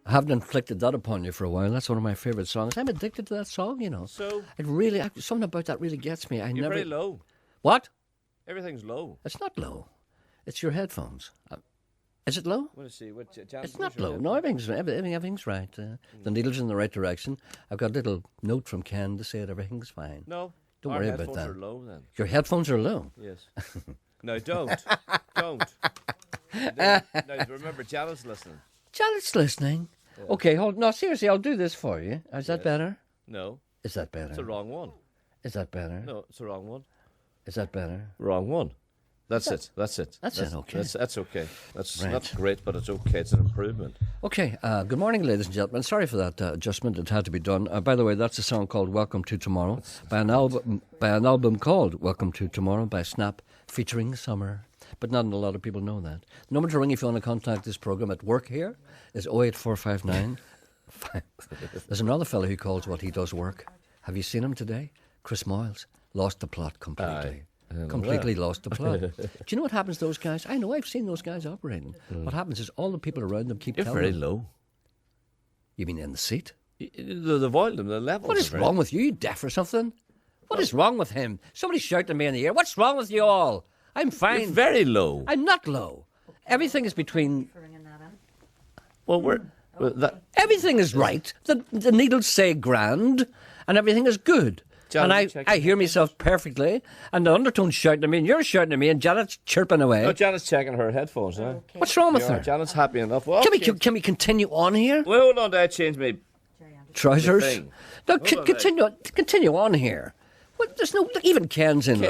I haven't inflicted that upon you for a while. That's one of my favourite songs. I'm addicted to that song, So? It really, something about that really gets me. You're very low. What? Everything's low. It's not low. It's your headphones. Is it low? Let's see. It's not low. No, everything's right. The needle's in the right direction. I've got a little note from Ken to say that everything's fine. No. Don't worry about that. Our headphones are low then. Your headphones are low? Yes. No, don't. Now, remember, Janet's listening. Janet's listening? Yeah. Okay, hold. No, seriously, I'll do this for you. Is that better? No. Is that better? It's the wrong one. Is that better? No, it's the wrong one. Is that better? Wrong one. That's it. That's it, okay. That's okay. That's right. Not great, but it's okay. It's an improvement. Okay, good morning, ladies and gentlemen. Sorry for that adjustment. It had to be done. By the way, that's a song called Welcome to Tomorrow by an album called Welcome to Tomorrow by Snap featuring Summer. But not a lot of people know that. The number to ring if you want to contact this programme at work here is 08459. There's another fellow who calls what he does work. Have you seen him today? Chris Moyles. Lost the plot completely. Completely lost the plot. Do you know what happens to those guys? I know, I've seen those guys operating. What happens is all the people around them keep telling them. You're very low. You mean in the seat? The volume, the level. What is wrong with you? You deaf or something? What is wrong with him? Somebody's shouting at me in the ear. What's wrong with you all? I'm fine. You're very low. I'm not low. Everything is between... Well, everything is right. The needles say grand, and everything is good. Janet, and I hear myself perfectly, and the undertone's shouting at me, and you're shouting at me, and Janet's chirping away. No, Janet's checking her headphones now. Okay. What's wrong with her? Janet's happy enough. Well, can we continue on here? Well, hold on, I changed my trousers. No, continue on here. Well, there's no. Even Ken's in.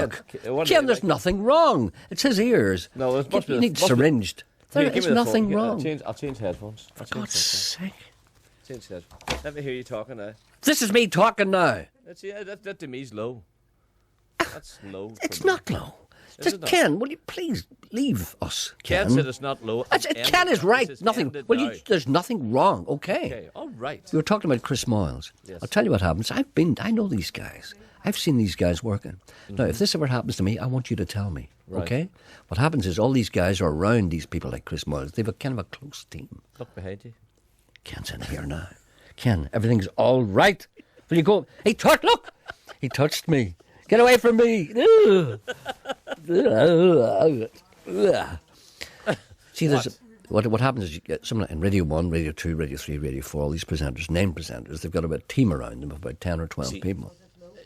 Ken, there's nothing wrong. It's his ears. No, it must be. You need syringed. There's nothing wrong. I'll change headphones. For God's sake. Change headphones. Let me hear you talking now. This is me talking now. That to me is low. That's low. It's not low. Ken, will you please leave us? Ken said it's not low. Ken is right. Nothing. Well, there's nothing wrong. Okay. All right. We were talking about Chris Moyles. Yes. I'll tell you what happens. I know these guys. I've seen these guys working. Now, if this ever happens to me, I want you to tell me. Right. Okay? What happens is all these guys are around these people like Chris Moyles. They've a kind of a close team. Look behind you. Ken's in here now. Ken, everything's all right. Will you go? Look! He touched me. Get away from me. See, what happens is you get someone in Radio 1, Radio 2, Radio 3, Radio 4, all these presenters, named presenters, they've got about a team around them of about 10 or 12 people.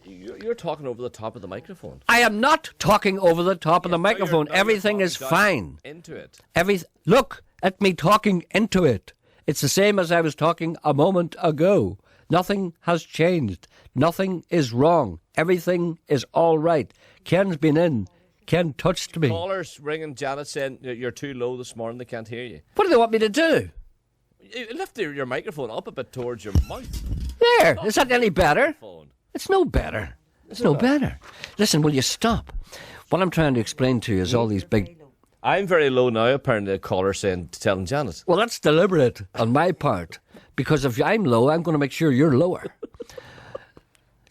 You're talking over the top of the microphone. I am not talking over the top of the microphone. Everything is fine. Into it. Look at me talking into it. It's the same as I was talking a moment ago. Nothing has changed. Nothing is wrong. Everything is all right. Ken's been in. Ken touched me. Callers ringing Janet saying you're too low this morning. They can't hear you. What do they want me to do? Lift your microphone up a bit towards your mouth. There. Is that any better? It's no better. It's no better. Listen, will you stop? What I'm trying to explain to you is all these big... I'm very low now, apparently, a caller telling Janet. Well, that's deliberate on my part. Because if I'm low, I'm going to make sure you're lower.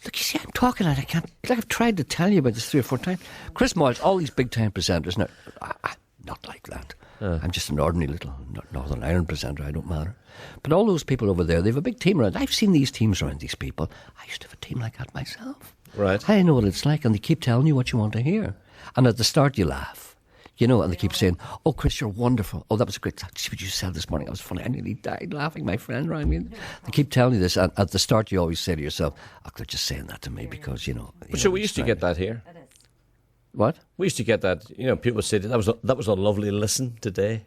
Look, you see, I'm talking and I can't... I've tried to tell you about this 3 or 4 times. Chris Moyles, all these big-time presenters... Now, I'm not like that. I'm just an ordinary little Northern Ireland presenter. I don't matter. But all those people over there, they have a big team around. I've seen these teams around these people. I used to have a team like that myself. Right. I know what it's like, and they keep telling you what you want to hear. And at the start, you laugh. And they keep saying, "Oh, Chris, you're wonderful. Oh, that was great. See what you said this morning. That was funny. I nearly died laughing. My friend around me." They keep telling you this. And at the start, you always say to yourself, "Oh, they're just saying that to me because, But so we used to get that here. What? We used to get that. People say that was a lovely listen today.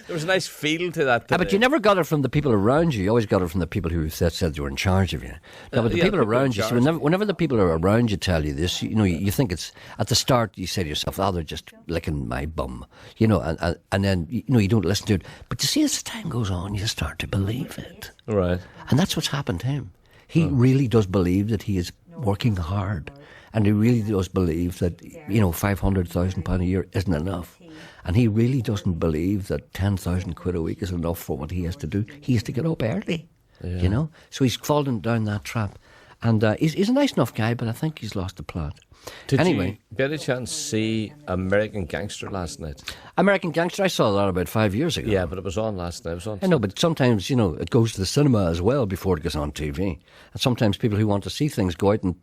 There was a nice feel to that today. But you never got it from the people around you. You always got it from the people who said they were in charge of you. No, but the people around you, so whenever the people are around you tell you this, you think it's, at the start you say to yourself, "Oh, they're just licking my bum," and then, you don't listen to it. But you see, as time goes on, you start to believe it. Right. And that's what's happened to him. He really does believe that he is working hard. And he really does believe that, £500,000 a year isn't enough. And he really doesn't believe that 10,000 quid a week is enough for what he has to do. He has to get up early, So he's fallen down that trap. And he's a nice enough guy, but I think he's lost the plot. Did Anyway, you get a chance to see American Gangster last night? American Gangster, I saw that about 5 years ago. Yeah, but it was on last night. It was on. I know, but sometimes, it goes to the cinema as well before it goes on TV. And sometimes people who want to see things go out and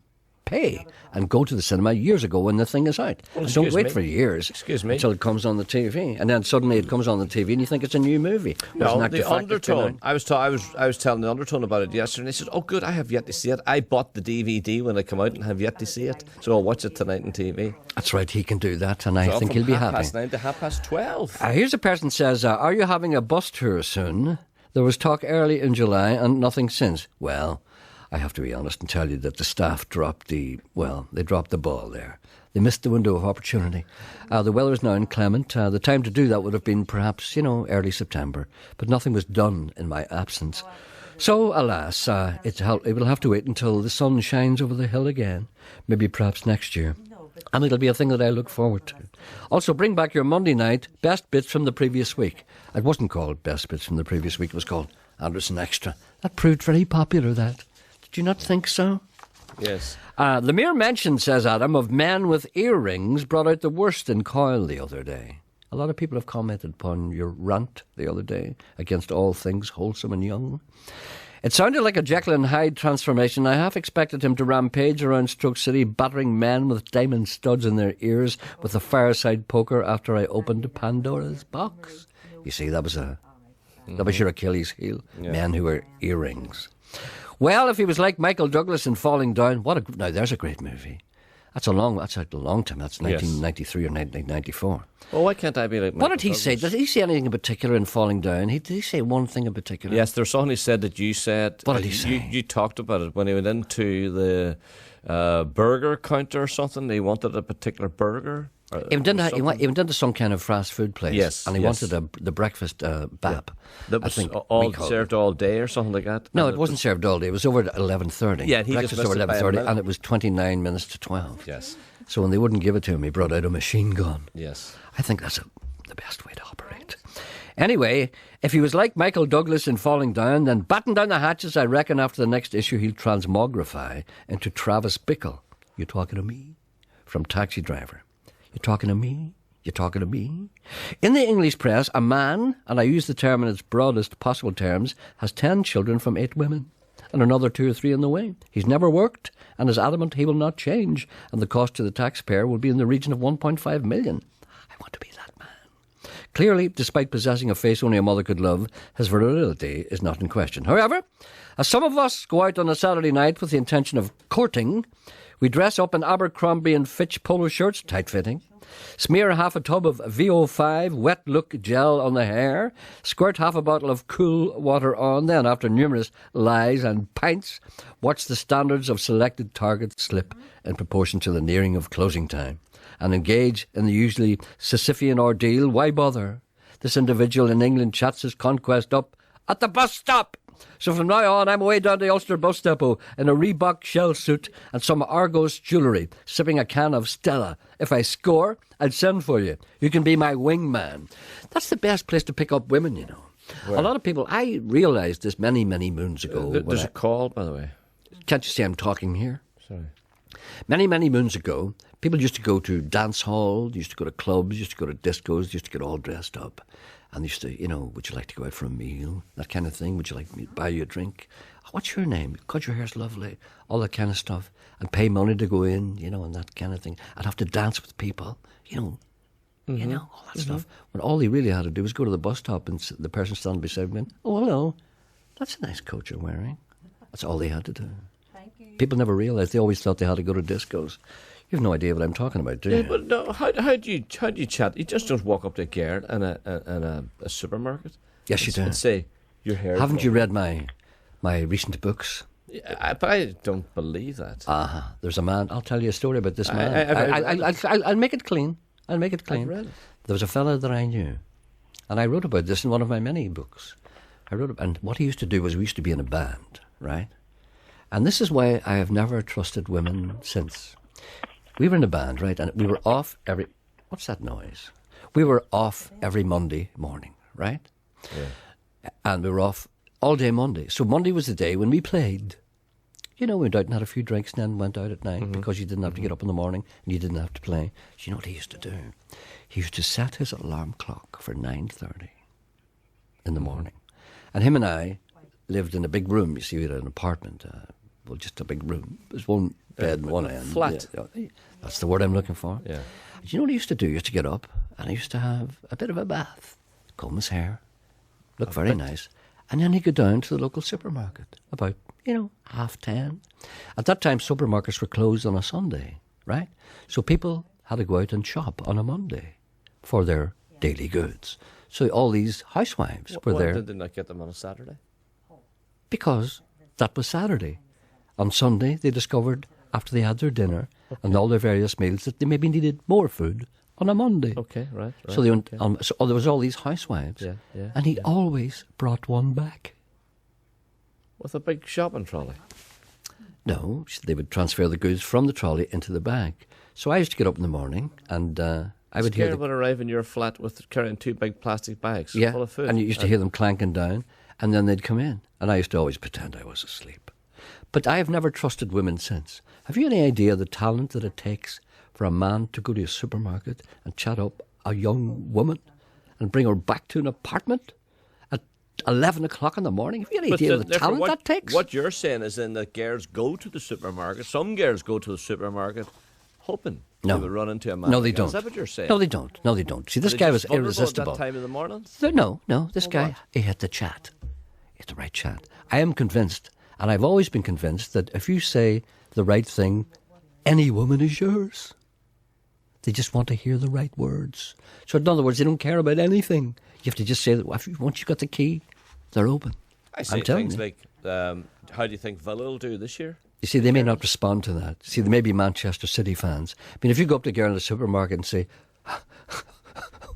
pay and go to the cinema years ago when the thing is out. Well, and don't wait me. for years until it comes on the TV. And then suddenly it comes on the TV and you think it's a new movie. No, the Undertone. I was telling the Undertone about it yesterday, and he said, "Oh, good, I have yet to see it. I bought the DVD when it came out and have yet to see it, so I'll watch it tonight on TV." That's right, he can do that, and I think he'll be happy. 9:30 to 12:30. Here's a person says, "Are you having a bus tour soon? There was talk early in July and nothing since." Well, I have to be honest and tell you that the staff dropped the ball there. They missed the window of opportunity. The weather is now inclement. The time to do that would have been perhaps, early September. But nothing was done in my absence. So, alas, it will have to wait until the sun shines over the hill again. Maybe perhaps next year. And it'll be a thing that I look forward to. Also, bring back your Monday night best bits from the previous week. It wasn't called best bits from the previous week. It was called Anderson Extra. That proved very popular, that. Do you not think so? Yes. The mere mention, says Adam, of men with earrings brought out the worst in Coyle the other day. A lot of people have commented upon your rant the other day against all things wholesome and young. It sounded like a Jekyll and Hyde transformation. I half expected him to rampage around Stoke City, battering men with diamond studs in their ears with a fireside poker after I opened Pandora's box. You see, that was your Achilles heel. Yeah. Men who wear earrings. Well, if he was like Michael Douglas in Falling Down, now there's a great movie. That's out a long time. That's 1993 or 1994. Well, why can't I be like Michael What did he say? Did he say anything in particular in Falling Down? Did he say one thing in particular? Yes, there's something he said that you said. What did he say? You talked about it when he went into the burger counter or something. He wanted a particular burger. He went into some kind of fast food place. Yes, and he wanted the breakfast bap. That was served all day or something like that. No, it wasn't served all day. It was over at 11:30. Yeah, he breakfast just over 11:30, and it was 29 minutes to 12. Yes. So when they wouldn't give it to him, he brought out a machine gun. Yes. I think that's the best way to operate. Anyway, if he was like Michael Douglas in Falling Down, then batten down the hatches. I reckon after the next issue he'll transmogrify into Travis Bickle. You talking to me? From Taxi Driver. You talking to me? You talking to me? In the English press, a man, and I use the term in its broadest possible terms, has 10 children from 8 women, and another 2 or 3 in the way. He's never worked, and is adamant he will not change, and the cost to the taxpayer will be in the region of 1.5 million. I want to be that man. Clearly, despite possessing a face only a mother could love, his virility is not in question. However, as some of us go out on a Saturday night with the intention of courting, we dress up in Abercrombie and Fitch polo shirts, tight-fitting, smear half a tub of VO5 wet look gel on the hair, squirt half a bottle of cool water on, then after numerous lies and pints, watch the standards of selected targets slip in proportion to the nearing of closing time, and engage in the usually Sisyphean ordeal. Why bother? This individual in England chats his conquest up at the bus stop. So from now on, I'm away down the Ulster bus depot in a Reebok shell suit and some Argos jewellery, sipping a can of Stella. If I score, I'll send for you. You can be my wingman. That's the best place to pick up women, you know. Where? A lot of people, I realised this many, many moons ago. There's a call, by the way. Can't you see I'm talking here? Sorry. Many, many moons ago, people used to go to dance halls, used to go to clubs, used to go to discos, used to get all dressed up. And they used to, would you like to go out for a meal? That kind of thing. Would you like me to buy you a drink? What's your name? God, your hair's lovely. All that kind of stuff. And pay money to go in, and that kind of thing. I'd have to dance with people, all that stuff. When all they really had to do was go to the bus stop and the person standing beside me went, "Oh, hello, that's a nice coat you're wearing." That's all they had to do. Thank you. People never realised. They always thought they had to go to discos. You have no idea what I'm talking about, do you? Yeah, but no, how do you chat? You just don't walk up to a girl in a supermarket. Yes, you do. And say your hair. Haven't you read my recent books? Yeah, but I don't believe that. There's a man. I'll tell you a story about this man. I'll make it clean. I'll make it clean. I've read it. There was a fellow that I knew, and I wrote about this in one of my many books. And what he used to do was we used to be in a band, right? And this is why I have never trusted women since. We were in a band, right? And we were off what's that noise? We were off every Monday morning, right? Yeah. And we were off all day Monday. So Monday was the day when we played. You know, went out and had a few drinks and then went out at night because you didn't have to get up in the morning and you didn't have to play. Do you know what he used to do? He used to set his alarm clock for 9:30 in the morning. And him and I lived in a big room. You see, we had an apartment. Well, just a big room. There's one bed in one end. Flat. Yeah, that's the word I'm looking for. Yeah. Do you know what he used to do? He used to get up and he used to have a bit of a bath, comb his hair, look very nice, and then he'd go down to the local supermarket about, 10:30. At that time, supermarkets were closed on a Sunday, right? So people had to go out and shop on a Monday for their daily goods. So all these housewives were there. Why did they not get them on a Saturday? Because that was Saturday. On Sunday, they discovered, after they had their dinner and all their various meals, that they maybe needed more food on a Monday. Okay, right. So they went. So there was all these housewives, and he always brought one back. With a big shopping trolley? No, they would transfer the goods from the trolley into the bag. So I used to get up in the morning, and I would hear. Would arrive in your flat with carrying 2 big plastic bags full of food. And you used to hear them clanking down, and then they'd come in, and I used to always pretend I was asleep. But I have never trusted women since. Have you any idea the talent that it takes for a man to go to a supermarket and chat up a young woman and bring her back to an apartment at 11 o'clock in the morning? Have you any idea the talent that takes? What you're saying is then that girls go to the supermarket. Some girls go to the supermarket hoping they will run into a man. No, they don't. Is that what you're saying? No, they don't. No, they don't. See, this guy was irresistible. At that time in the morning? No. This guy, he had the chat. He had the right chat. I am convinced, and I've always been convinced, that if you say the right thing, any woman is yours. They just want to hear the right words. So in other words, they don't care about anything. You have to just say that once you've got the key, they're open. I say things like, how do you think Villa will do this year? You see, they may not respond to that. See, they may be Manchester City fans. I mean, if you go up to a girl in the supermarket and say,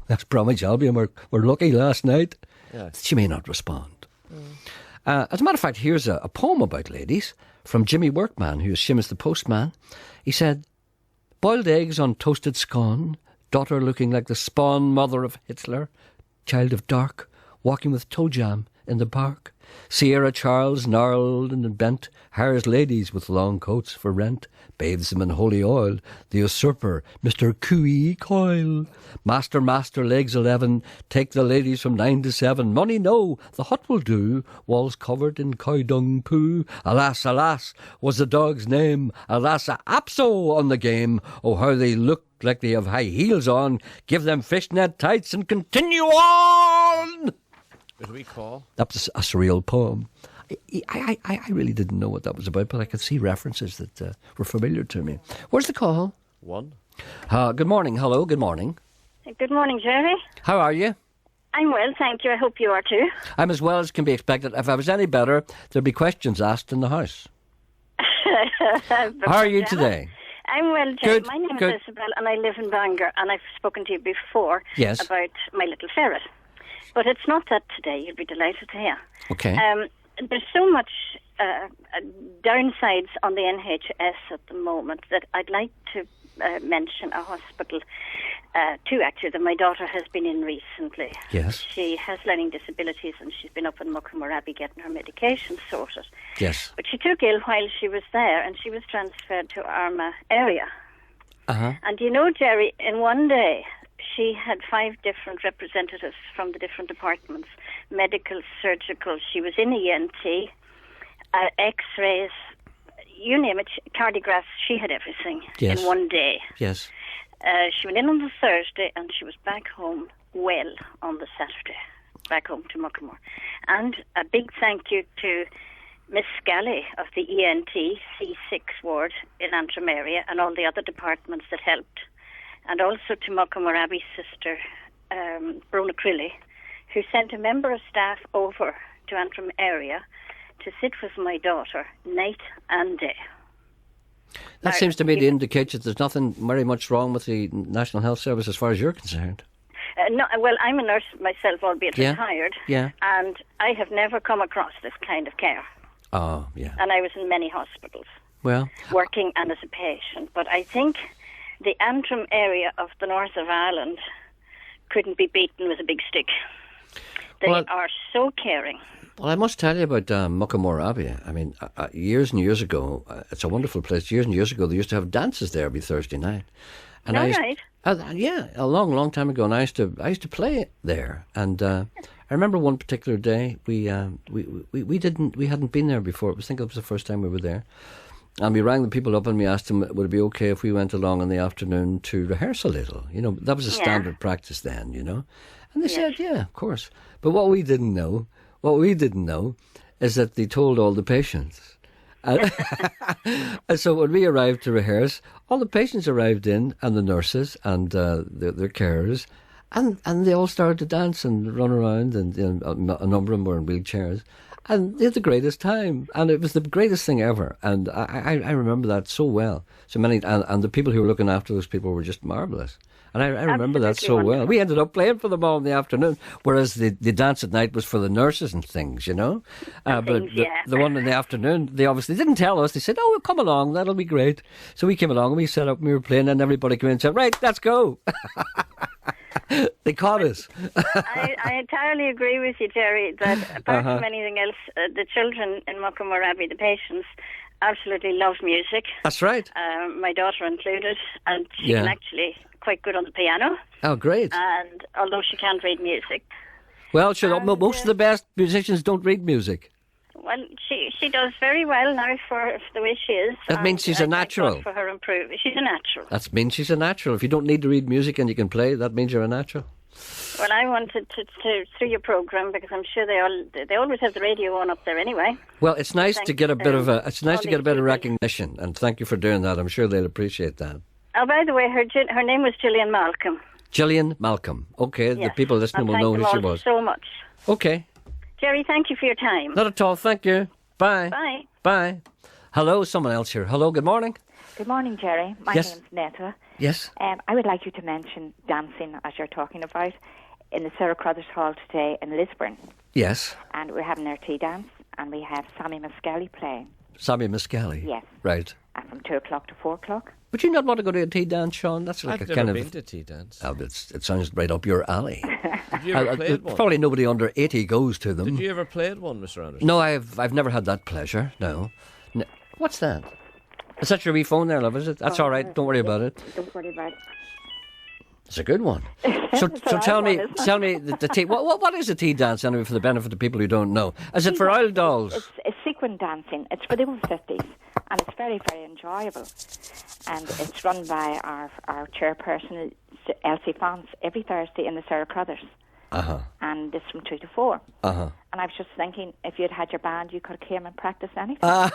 that's Bromwich Albion, we're lucky last night, she may not respond. As a matter of fact, here's a poem about ladies from Jimmy Workman, who is Seamus the postman. He said, boiled eggs on toasted scone, daughter looking like the spawn mother of Hitler, child of dark, walking with toe jam in the park. Sierra Charles, gnarled and bent, hires ladies with long coats for rent, bathes them in holy oil. The usurper, Mr. Cooey Coyle. Master, legs 11, take the ladies from 9 to 7. Money, no, the hut will do. Walls covered in cow dung poo. Alas, alas, was the dog's name. Alas, Apso on the game. Oh, how they look like they have high heels on. Give them fishnet tights and continue on. What do we call? That was a surreal poem. I really didn't know what that was about, but I could see references that were familiar to me. Where's the call? 1. Good morning. Hello, good morning. Good morning, Gerry. How are you? I'm well, thank you. I hope you are too. I'm as well as can be expected. If I was any better, there'd be questions asked in the house. How are you today? I'm well, Gerry. My name is Isabel, and I live in Bangor, and I've spoken to you before about my little ferret. But it's not that today. You'll be delighted to hear. Okay. There's so much downsides on the NHS at the moment that I'd like to mention a hospital, two actually, that my daughter has been in recently. Yes. She has learning disabilities and she's been up in Muckamore Abbey getting her medication sorted. Yes. But she took ill while she was there and she was transferred to Armagh area. Uh-huh. And you know, Gerry, in one day, she had 5 different representatives from the different departments, medical, surgical. She was in ENT, X-rays, you name it, cardiographs. She had everything in one day. Yes. She went in on the Thursday and she was back home well on the Saturday, back home to Muckamore. And a big thank you to Miss Scally of the ENT C6 ward in Antrim area and all the other departments that helped. And also to Muckamore Abbey's sister, Brona Crilly, who sent a member of staff over to Antrim area to sit with my daughter night and day. That seems to me to indicate that there's nothing very much wrong with the National Health Service as far as you're concerned. No, well, I'm a nurse myself, albeit retired, and I have never come across this kind of care. Oh, yeah. And I was in many hospitals, working and as a patient. But I think the Antrim area of the north of Ireland couldn't be beaten with a big stick. They are so caring. Well, I must tell you about Muckamore Abbey. I mean, years and years ago, it's a wonderful place. Years and years ago, they used to have dances there every Thursday night. And Right. Yeah, a long, long time ago, and I used to play there. And I remember one particular day we hadn't been there before. I think it was the first time we were there. And we rang the people up and we asked them, would it be okay if we went along in the afternoon to rehearse a little? You know, that was a standard practice then, you know. And they said, yeah, of course. But what we didn't know is that they told all the patients. And so when we arrived to rehearse, all the patients arrived in, and the nurses and their carers, and they all started to dance and run around, and a number of them were in wheelchairs. And they had the greatest time, and it was the greatest thing ever. And I remember that so well. So many, and the people who were looking after those people were just marvellous. And I remember that so well. We ended up playing for them all in the afternoon, whereas the dance at night was for the nurses and things, you know. But the one in the afternoon, they obviously didn't tell us. They said, "Oh, come along, that'll be great." So we came along and we set up and we were playing, and everybody came in and said, "Right, let's go." They caught us. I entirely agree with you, Gerry, that apart from anything else, the children in Muckamore Abbey, the patients, absolutely love music. That's right. My daughter included, and she can actually quite good on the piano. Oh, great. And although she can't read music. Well, most of the best musicians don't read music. Well, she does very well now for the way she is. That means she's a natural. For her improvement, she's a natural. That means she's a natural. If you don't need to read music and you can play, that means you're a natural. Well, I wanted to through your program, because I'm sure they always have the radio on up there anyway. Well, it's nice to get a bit of recognition, and thank you for doing that. I'm sure they'll appreciate that. Oh, by the way, her name was Gillian Malcolm. Gillian Malcolm. Okay, yes. The people listening will know who she was. So much. Okay. Gerry, thank you for your time. Not at all. Thank you. Bye. Bye. Bye. Hello, someone else here. Hello, good morning. Good morning, Gerry. My name's Netta. Yes. I would like you to mention dancing, as you're talking about, in the Sarah Crothers Hall today in Lisburn. Yes. And we're having our tea dance, and we have Sammy Muscali playing. Sammy Muscali? Yes. Right. And from 2 o'clock to 4 o'clock. Would you not want to go to a tea dance, Sean? That's like I've a never kind been of to tea dance. Oh, it sounds right up your alley. Have you ever played one? Probably nobody under 80 goes to them. Did you ever play one, Mr. Anderson? No, I've never had that pleasure. No. What's that? Is that your wee phone there, love? Is it? That's all right. Don't worry about it. Don't worry about it. It's a good one. So tell me the tea. What is a tea dance anyway, for the benefit of people who don't know? Is it for old dolls? It's sequin dancing. It's for the over 50s, and it's very, very enjoyable. And it's run by our chairperson, Elsie Fons, every Thursday in the Sarah Crothers. And it's from 2 to 4. And I was just thinking, if you'd had your band, you could have came and practiced anything.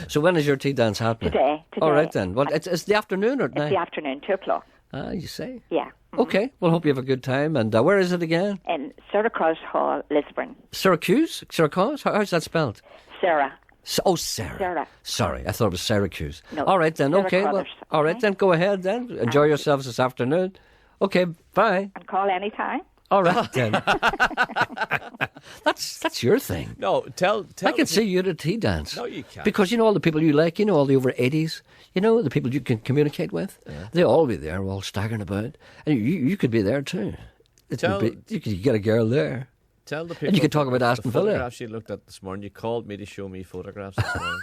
So when is your tea dance happening? Today. All right then. Well, it's the afternoon or night? It's the afternoon, 2 o'clock. You say? Yeah. Okay. Well, hope you have a good time. And where is it again? In Sarah Crothers Hall, Lisburn. Syracuse? Syracuse? How's that spelled? Sarah. Sarah. Sarah. Sorry, I thought it was Syracuse. No. All right then. Sarah Okay. Crothers, All right then. Go ahead then. Enjoy yourselves this afternoon. Okay. Bye. And call any time. All right then. That's your thing. No, tell. I can see you at a tea dance. No, you can't. Because you know all the people you like. You know all the over 80s. You know the people you can communicate with. Yeah. They'll all be there, all staggering about, and you could be there too. You could get a girl there. Tell the people. And you could talk about Aston Villa. Photographs you looked at this morning. You called me to show me photographs this morning.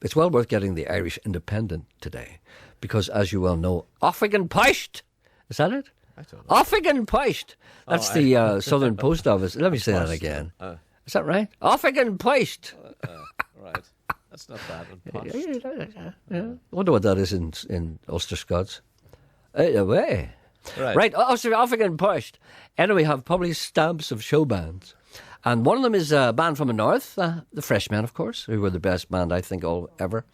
It's well worth getting the Irish Independent today, because as you well know, Offagan Poist. Is that it? I don't know. Offagan Poist. That's the Southern Post Office. Let me say that again. Is that right? Offagan Poist. Right. That's not bad. Yeah. I wonder what that is in Ulster Scots. Away. Right. Offagan Poist. Anyway, we have published stamps of show bands. And one of them is a band from the north, the Freshmen, of course, who were the best band, I think, ever.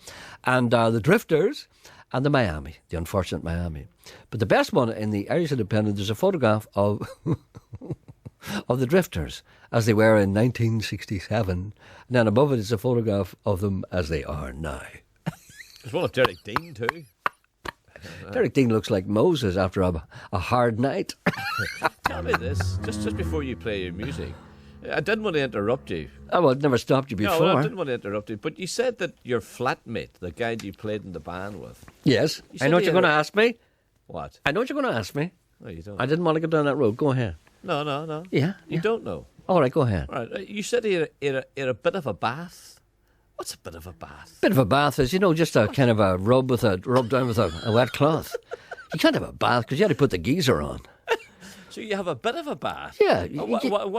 And the Drifters and the Miami, the unfortunate Miami. But the best one in the Irish Independent, there's a photograph of of the Drifters as they were in 1967. And then above it is a photograph of them as they are now. There's one of Derek Dean, too. Derek Dean looks like Moses after a hard night. Tell me this, just before you play your music. I didn't want to interrupt you. Oh, well, I'd never stopped you before. No, well, I didn't want to interrupt you, but you said that your flatmate, the guy you played in the band with... Yes. I know what you're going to ask me. What? I know what you're going to ask me. No, you don't. I didn't want to go down that road. Go ahead. No. Yeah. You don't know. All right, go ahead. All right. You said you're a bit of a bath. What's a bit of a bath? Bit of a bath is, just a kind of a rub down with a wet cloth. You can't have a bath because you had to put the geyser on. So you have a bit of a bath? Yeah.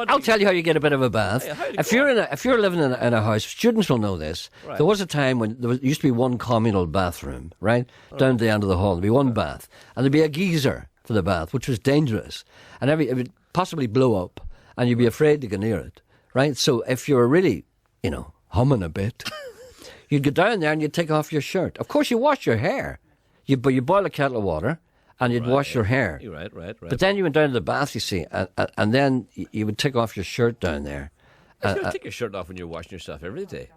I'll tell you how you get a bit of a bath. If you're living in a house, students will know this. Right. There was a time when there used to be one communal bathroom, right? Down at the end of the hall. There'd be one bath. And there'd be a geyser for the bath, which was dangerous. And it would possibly blow up. And you'd be afraid to go near it, right? So if you were really, humming a bit, you'd go down there and you'd take off your shirt. Of course, you wash your hair. You boil a kettle of water and you'd wash your hair. Right. But then you went down to the bath, you see, and then you would take off your shirt down there. You don't take your shirt off when you're washing yourself every day.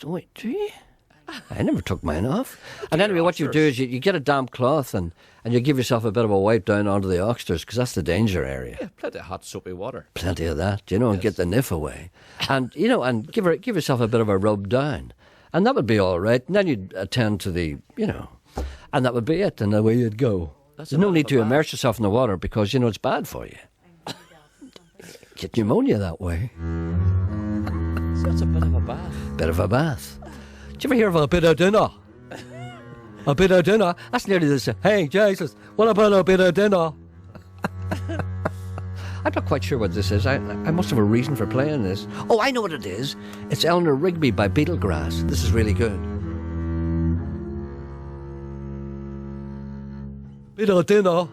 Wait, do you? I never took mine off. And anyway, what you do is you get a damp cloth and you give yourself a bit of a wipe down onto the oxters because that's the danger area. Yeah, plenty of hot soapy water. Plenty of that, and get the niff away. And, and give yourself a bit of a rub down. And that would be all right. And then you'd attend to the, and that would be it. And away you'd go. There's no need to immerse yourself in the water because, it's bad for you. Get pneumonia that way. So that's a bit of a bath. Bit of a bath. Did you ever hear of a bit of dinner? A bit of dinner? That's nearly the same. Hey, Jesus, what about a bit of dinner? I'm not quite sure what this is. I must have a reason for playing this. Oh, I know what it is. It's Eleanor Rigby by Beetlegrass. This is really good. Bit of dinner.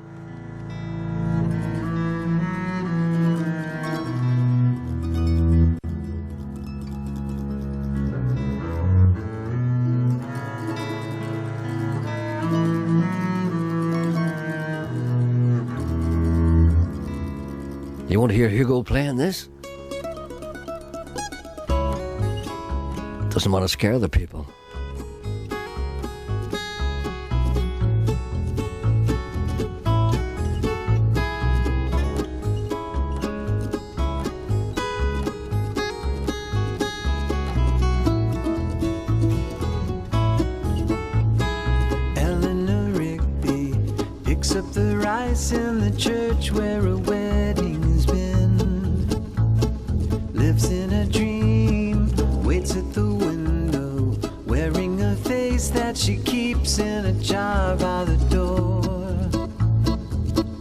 You want to hear Hugo playing this? Doesn't want to scare the people. Eleanor Rigby picks up the rice in the church where a wedding has been. Lives in a dream, waits at the window, wearing a face that she keeps in a jar by the door.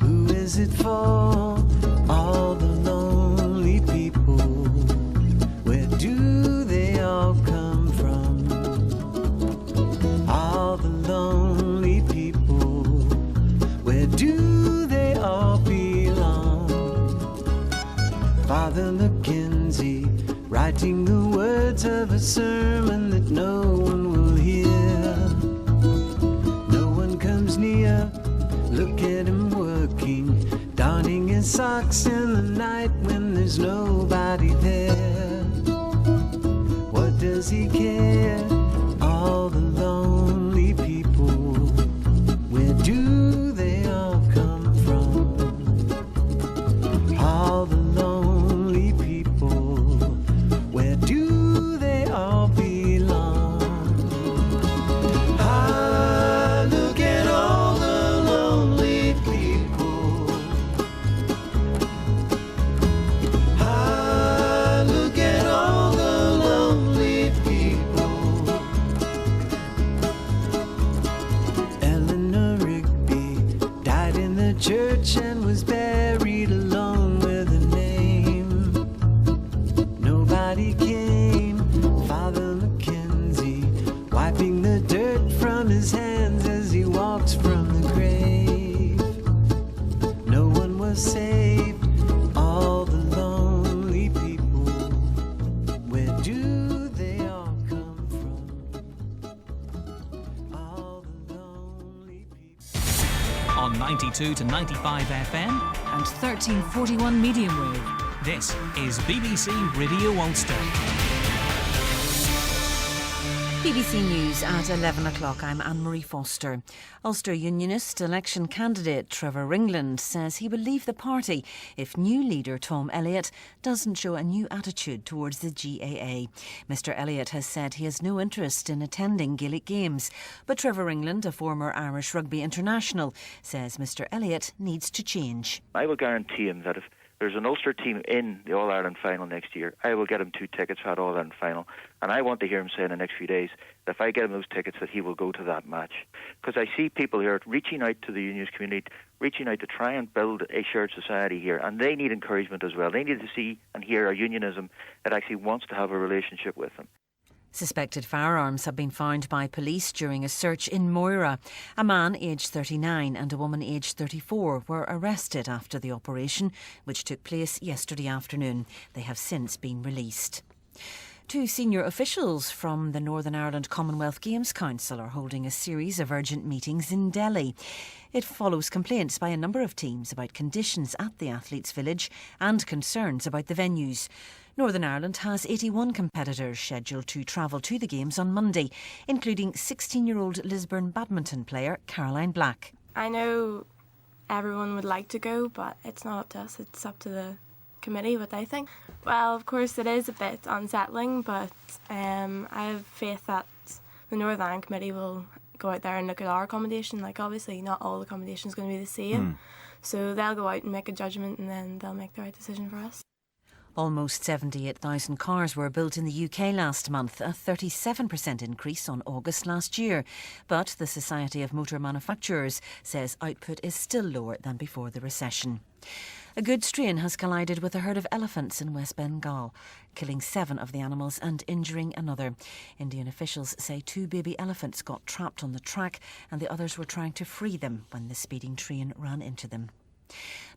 Who is it for? All the lonely people. Where do they all come from? All the lonely people. Where do they all belong? Father Mackenzie, writing the words of a sermon that no one will hear. No one comes near, look at him working, darning his socks in the night when there's nobody there. What does he care? All the lonely people. Where do they all come from? All the lonely people. Where do they all belong? Ah, look at all the lonely people. Ah, look at all the lonely people. Eleanor Rigby died in the church and was buried alone with a name. Nobody came. Father Mackenzie wiping the dirt from his hands as he walks from the grave. No one was saved. All the lonely people. Where do they all come from? All the lonely people. On 92 to 95 FM, and 1341 medium wave. this is BBC Radio Ulster. BBC News at 11 o'clock. I'm Anne-Marie Foster. Ulster Unionist election candidate Trevor Ringland says he will leave the party if new leader Tom Elliott doesn't show a new attitude towards the GAA. Mr Elliott has said he has no interest in attending Gaelic games. But Trevor Ringland, a former Irish rugby international, says Mr Elliott needs to change. I will guarantee him that if there's an Ulster team in the All-Ireland final next year, I will get him 2 tickets for that All-Ireland final. And I want to hear him say in the next few days that if I get him those tickets, that he will go to that match. Because I see people here reaching out to the unionist community, reaching out to try and build a shared society here. And they need encouragement as well. They need to see and hear a unionism that actually wants to have a relationship with them. Suspected firearms have been found by police during a search in Moira. A man aged 39 and a woman aged 34 were arrested after the operation, which took place yesterday afternoon. They have since been released. 2 senior officials from the Northern Ireland Commonwealth Games Council are holding a series of urgent meetings in Delhi. It follows complaints by a number of teams about conditions at the Athletes' Village and concerns about the venues. Northern Ireland has 81 competitors scheduled to travel to the Games on Monday, including 16-year-old Lisburn badminton player Caroline Black. I know everyone would like to go, but it's not up to us. It's up to the committee what they think. Well, of course it is a bit unsettling, but I have faith that the Northern Ireland Committee will go out there and look at our accommodation. Like, obviously not all accommodation is going to be the same, so they'll go out and make a judgment and then they'll make the right decision for us. Almost 78,000 cars were built in the UK last month, a 37% increase on August last year. But the Society of Motor Manufacturers says output is still lower than before the recession. A goods train has collided with a herd of elephants in West Bengal, killing 7 of the animals and injuring another. Indian officials say 2 baby elephants got trapped on the track and the others were trying to free them when the speeding train ran into them.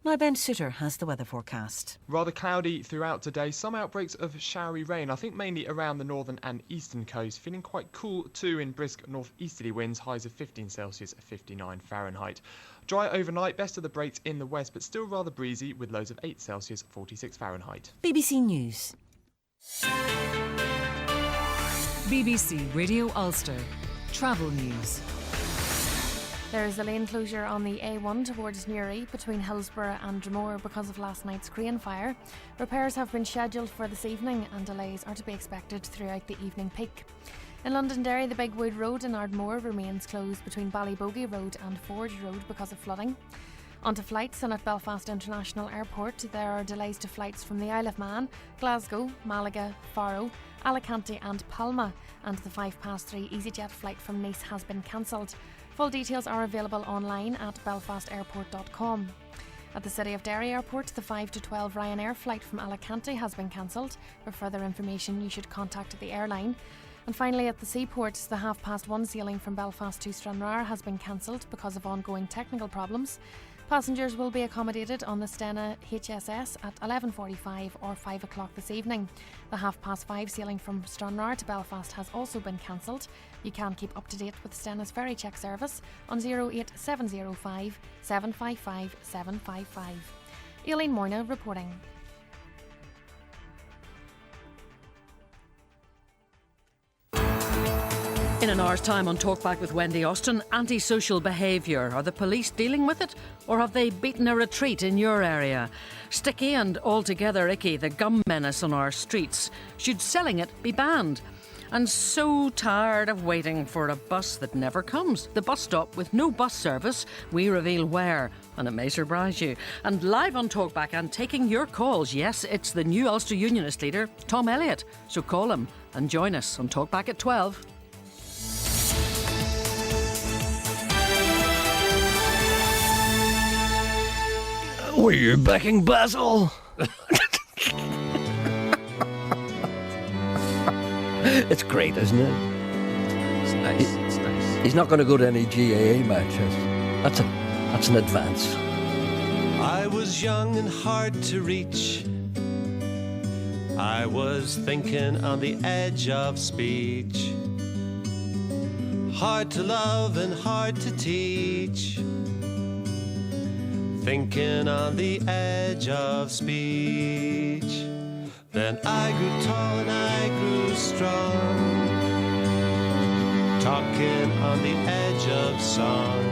Now Ben Sutter has the weather forecast. Rather cloudy throughout today, some outbreaks of showery rain, I think mainly around the northern and eastern coast. Feeling quite cool too in brisk northeasterly winds, highs of 15 Celsius, 59 Fahrenheit. Dry overnight, best of the breaks in the west, but still rather breezy with lows of 8 Celsius, 46 Fahrenheit. BBC News. BBC Radio Ulster. Travel News. There is a lane closure on the A1 towards Newry between Hillsborough and Dromore because of last night's crane fire. Repairs have been scheduled for this evening and delays are to be expected throughout the evening peak. In Londonderry, the Big Wood Road in Ardmore remains closed between Ballybogey Road and Forge Road because of flooding. Onto flights, and at Belfast International Airport there are delays to flights from the Isle of Man, Glasgow, Malaga, Faro, Alicante and Palma, and the 3:05 EasyJet flight from Nice has been cancelled. Full details are available online at belfastairport.com. At the City of Derry Airport, the 5 to 12 Ryanair flight from Alicante has been cancelled. For further information, you should contact the airline. And finally, at the seaports, the 1:30 sailing from Belfast to Stranraer has been cancelled because of ongoing technical problems. Passengers will be accommodated on the Stena HSS at 11:45 or 5 o'clock this evening. The 5:30 sailing from Stranraer to Belfast has also been cancelled. You can keep up to date with Stena's ferry check service on 08705 755 755. Aileen Morna reporting. In an hour's time on Talkback with Wendy Austin, antisocial behaviour. Are the police dealing with it, or have they beaten a retreat in your area? Sticky and altogether icky, the gum menace on our streets. Should selling it be banned? And so tired of waiting for a bus that never comes. The bus stop with no bus service, we reveal where, and it may surprise you. And live on Talkback and taking your calls, yes, it's the new Ulster Unionist leader, Tom Elliott. So call him and join us on Talkback at 12. Were you backing Basil? It's great, isn't it? It's nice. It's nice. He's not going to go to any GAA matches. That's an advance. I was young and hard to reach. I was thinking on the edge of speech. Hard to love and hard to teach. Thinking on the edge of speech. Then I grew tall and I grew strong. talking on the edge of song.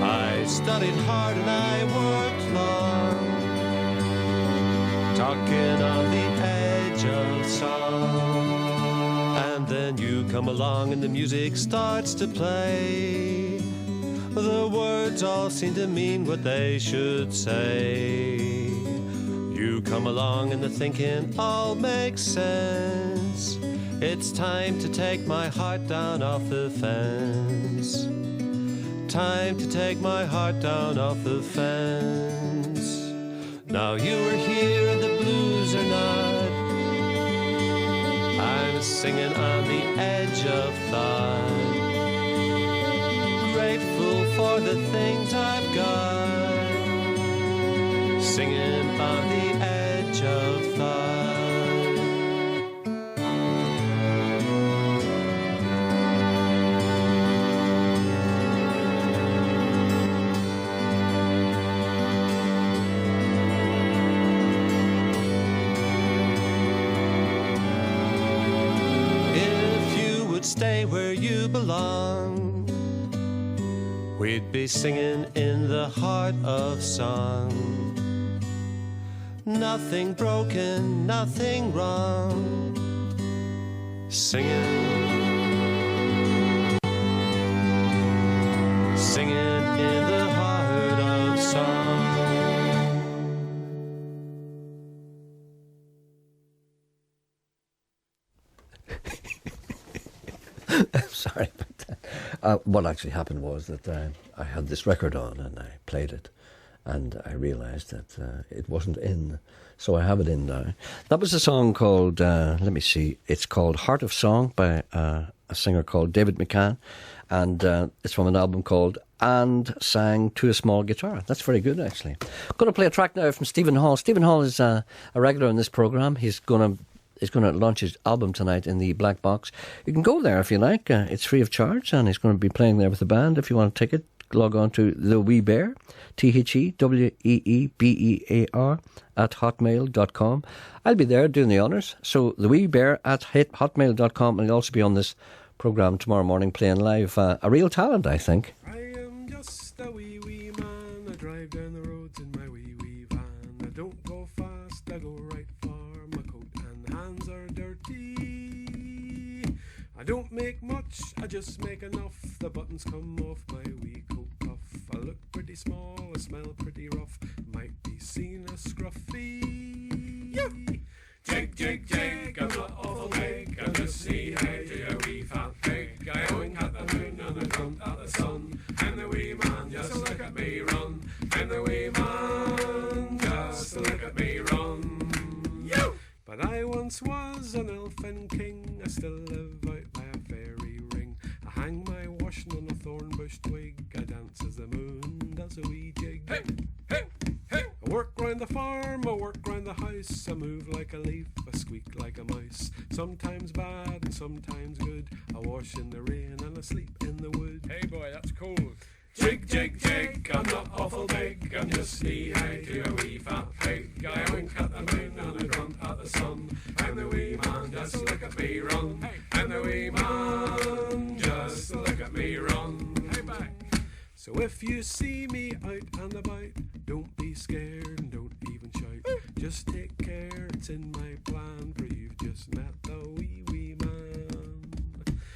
I studied hard and I worked long, talking on the edge of song. And then you come along and the music starts to play. The words all seem to mean what they should say. You come along and the thinking all makes sense. It's time to take my heart down off the fence. Time to take my heart down off the fence. Now you are here and the blues are not. I'm singing on the edge of thought, grateful for the things I've got, singing on the edge of thought. Stay where you belong, we'd be singing in the heart of song. Nothing broken, nothing wrong, singing, singing in the heart of song. I'm sorry about that. What actually happened was that I had this record on and I played it, and I realised that it wasn't in, so I have it in now. That was a song called, let me see, it's called Heart of Song by a singer called David McCann, and it's from an album called And Sang to a Small Guitar. That's very good, actually. I'm going to play a track now from Stephen Hall. Stephen Hall is a regular in this programme. He's going to launch his album tonight in the Black Box. You can go there if you like. It's free of charge, and he's going to be playing there with the band. If you want a ticket, log on to The Wee Bear, TheWeeBear @hotmail.com. I'll be there doing the honours. So The Wee Bear @hotmail.com, and he'll also be on this programme tomorrow morning playing live. A real talent, I think. I am just a wee man. I drive down the roads in my wee van. I don't go fast, I go right far. My coat and hands are dirty. I don't make much, I just make enough. The buttons come off my wee coat puff. I look pretty small, I smell pretty rough. Might be seen as scruffy. Jig, jig, jig, I'm not awful big. I'm just knee high to a wee fat pig. I wink at the moon and I grunt at the sun. And the wee man just look at me run. And the wee man just look at me run. But I once was an elfin king. I still live out by a fairy ring. I hang my washing on a thorn bush twig. I dance as the moon does a wee jig. Hey, hey, hey. I work round the farm, I work round the house. I move like a leaf, I squeak like a mouse. Sometimes bad and sometimes good. I wash in the rain and I sleep in the wood. Hey boy, that's cool. Jig, jig, jig, I'm not awful big. I'm just knee high to a wee fat pig. I wink at the moon and I grunt at the sun. And the wee man just look at me run. And the wee man just look at me run. Hey back. So if you see me out and about, don't be scared and don't even shout. Just take care, it's in my plan, for you've just met the wee man.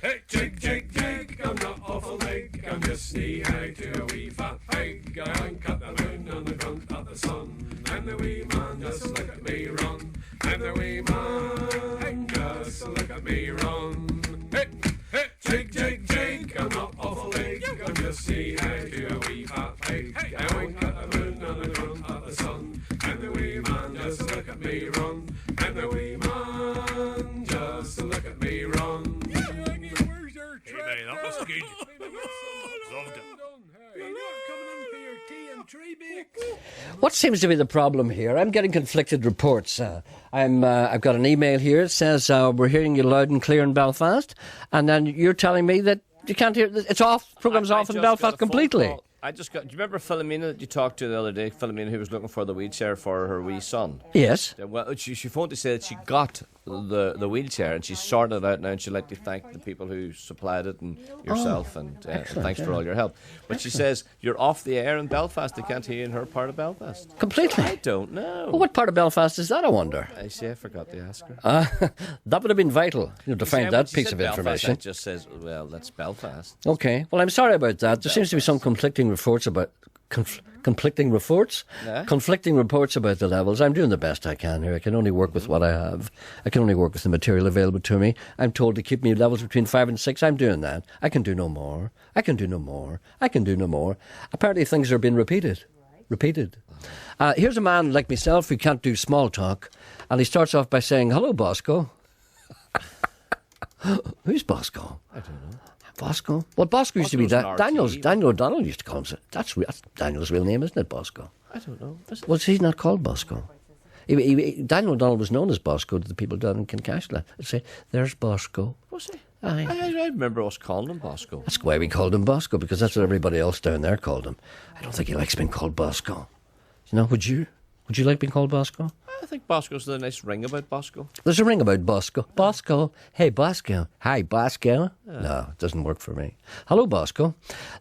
Hey, jig, jig, jig, I'm not awful big. I'm just knee high to a wee fat pig. I wink at the moon and I grunt at the sun. And the wee man just look at me run. And the wee man just look at me run. Hey, hey, jig, jig, jig, I'm not awful big. I'm just knee high to a wee fat pig. I wink at the moon and I grunt at the sun. And the wee man just look at me run. And the wee man just look at me run. Hey, that was good. Loved it. What seems to be the problem here? I'm getting conflicted reports. I've got an email here. It says we're hearing you loud and clear in Belfast, and then you're telling me that you can't hear. It's off. Program's off in Belfast completely. Do you remember Philomena that you talked to the other day? Philomena, who was looking for the wheelchair for her wee son. Yes. Well, she phoned to say that she got the wheelchair and she's sorted it out now, and she'd like to thank the people who supplied it and yourself, and thanks for all your help. But she says you're off the air in Belfast. They can't hear you in her part of Belfast. Completely. I don't know. Well, what part of Belfast is that, I wonder? I forgot to ask her. That would have been vital, to find that piece of Belfast, information. it just says, well, that's Belfast. Okay. Well, I'm sorry about that. There seems to be some conflicting reports about conflicting reports about the levels. I'm doing the best I can here. I can only work with what I have. I can only work with the material available to me. I'm told to keep me levels between 5 and 6. I'm doing that. I can do no more. Apparently things are being repeated. Here's a man like myself who can't do small talk, and he starts off by saying, "Hello, Bosco." Who's Bosco? I don't know. Bosco? Well, Bosco used to be Daniel O'Donnell used to call him. That's Daniel's real name, isn't it, Bosco? I don't know. Well, he's not called Bosco. Daniel O'Donnell was known as Bosco to the people down in Kincashla. They'd say, "There's Bosco." Was he? Aye. I remember us calling him Bosco. That's why we called him Bosco, because that's what everybody else down there called him. I don't think he likes being called Bosco. Would you? Would you like being called Bosco? I think Bosco's a nice ring about Bosco. There's a ring about Bosco. Bosco. Hey, Bosco. Hi, Bosco. No, it doesn't work for me. Hello, Bosco.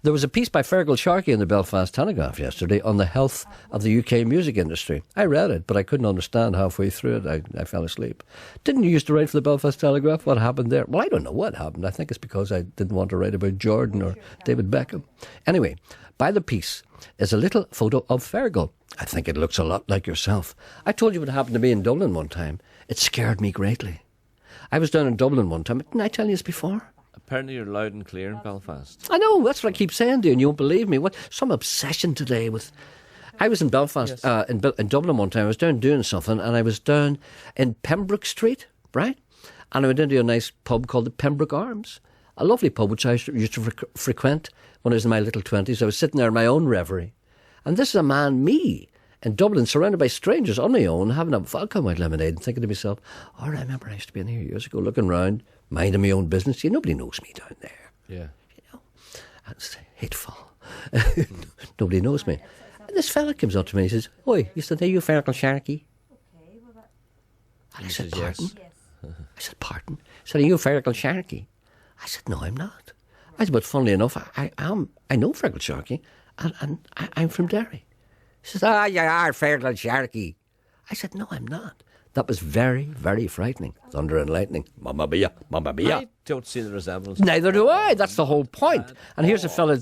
There was a piece by Fergal Sharkey in the Belfast Telegraph yesterday on the health of the UK music industry. I read it, but I couldn't understand halfway through it. I fell asleep. Didn't you used to write for the Belfast Telegraph? What happened there? Well, I don't know what happened. I think it's because I didn't want to write about Jordan or David Beckham. Anyway, by the piece is a little photo of Fergal. I think it looks a lot like yourself. I told you what happened to me in Dublin one time. It scared me greatly. I was down in Dublin one time. Didn't I tell you this before? Apparently you're loud and clear in Belfast. I know, that's what I keep saying to you, and you won't believe me. What? Some obsession today with... I was in Belfast, yes. In Dublin one time. I was down doing something, and I was down in Pembroke Street, right? And I went into a nice pub called the Pembroke Arms. A lovely pub which I used to frequent when I was in my little 20s. I was sitting there in my own reverie. And this is a man, me, in Dublin, surrounded by strangers on my own, having a vodka white lemonade and thinking to myself, I remember I used to be in here years ago, looking round, minding my own business. Nobody knows me down there. Yeah. That's hateful. Nobody knows me. And this fella comes up to me and he says, "Oi, you said, are you Fergal Sharkey?" And I said, "Pardon?" Yes. I said, "Pardon?" He said, "Are you Fergal Sharkey?" I said, "No, I'm not." I said, "But funnily enough, I know Fergal Sharkey. And I'm from Derry." He says, "You are Fergal Sharkey." I said, "No, I'm not." That was very, very frightening. Thunder and lightning. Mamma mia, mamma mia. I don't see the resemblance. Neither do I. That's the whole point. And here's a fella...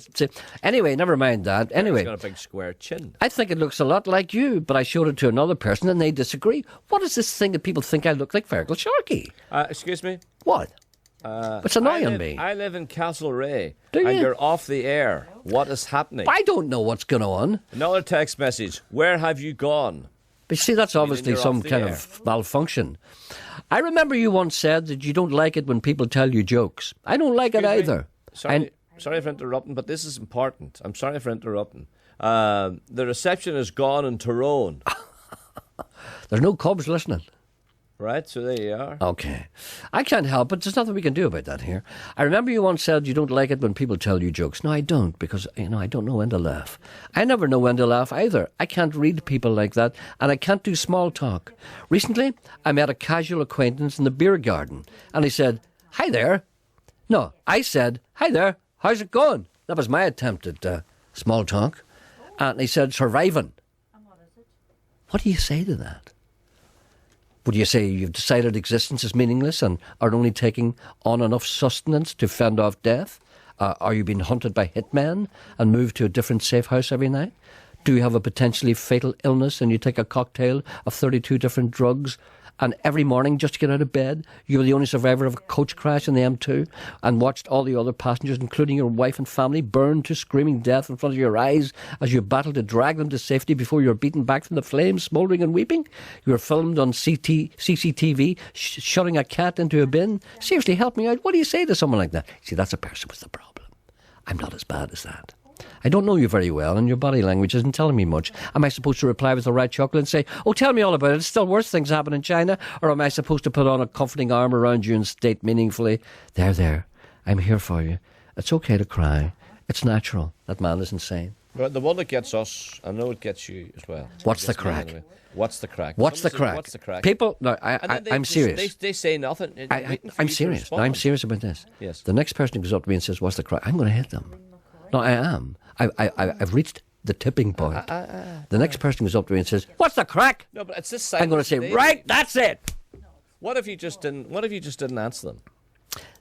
Anyway, never mind that. Anyway. He's got a big square chin. I think it looks a lot like you, but I showed it to another person and they disagree. What is this thing that people think I look like Fergal Sharkey? Excuse me? What? It's annoying me. I live in Castlereagh. Do you? And you're off the air. What is happening? I don't know what's going on. Another text message. Where have you gone? But you see, that's obviously some kind of malfunction. I remember you once said that you don't like it when people tell you jokes. I don't like it either. Sorry for interrupting, but this is important. I'm sorry for interrupting. The reception is gone in Tyrone. There's no Cubs listening. Right, so there you are. Okay. I can't help it. There's nothing we can do about that here. I remember you once said you don't like it when people tell you jokes. No, I don't, because, I don't know when to laugh. I never know when to laugh either. I can't read people like that, and I can't do small talk. Recently, I met a casual acquaintance in the beer garden, and he said, "Hi there." No, I said, "Hi there, how's it going?" That was my attempt at small talk. And he said, "Surviving." And what is it? What do you say to that? Would you say you've decided existence is meaningless and are only taking on enough sustenance to fend off death? Are you being hunted by hitmen and moved to a different safe house every night? Do you have a potentially fatal illness and you take a cocktail of 32 different drugs and every morning just to get out of bed you're the only survivor of a coach crash in the M2 and watched all the other passengers, including your wife and family, burn to screaming death in front of your eyes as you battle to drag them to safety before you're beaten back from the flames, smouldering and weeping? You're filmed on CCTV shutting a cat into a bin? Seriously, help me out. What do you say to someone like that? See, that's a person with the problem. I'm not as bad as that. I don't know you very well, and your body language isn't telling me much. Am I supposed to reply with a right chuckle and say, "Oh, tell me all about it, it's still worse things happen in China"? Or am I supposed to put on a comforting arm around you and state meaningfully, there, I'm here for you. It's okay to cry. It's natural. That man is insane. But the one that gets us, I know it gets you as well. What's the Gets me crack? anyway. What's the crack? What's the Somebody says, crack? What's the crack? People, no, And then I'm serious. They say nothing. and they're waiting for I'm you to serious. No, I'm respond. serious about this. Yes. The next person who goes up to me and says, "What's the crack?" I'm going to hit them. No, I am. I've reached the tipping point. The next person goes up to me and says, "What's the crack?" No, but it's this I'm going to say, silence. "Right, that's it." What if you just didn't answer them?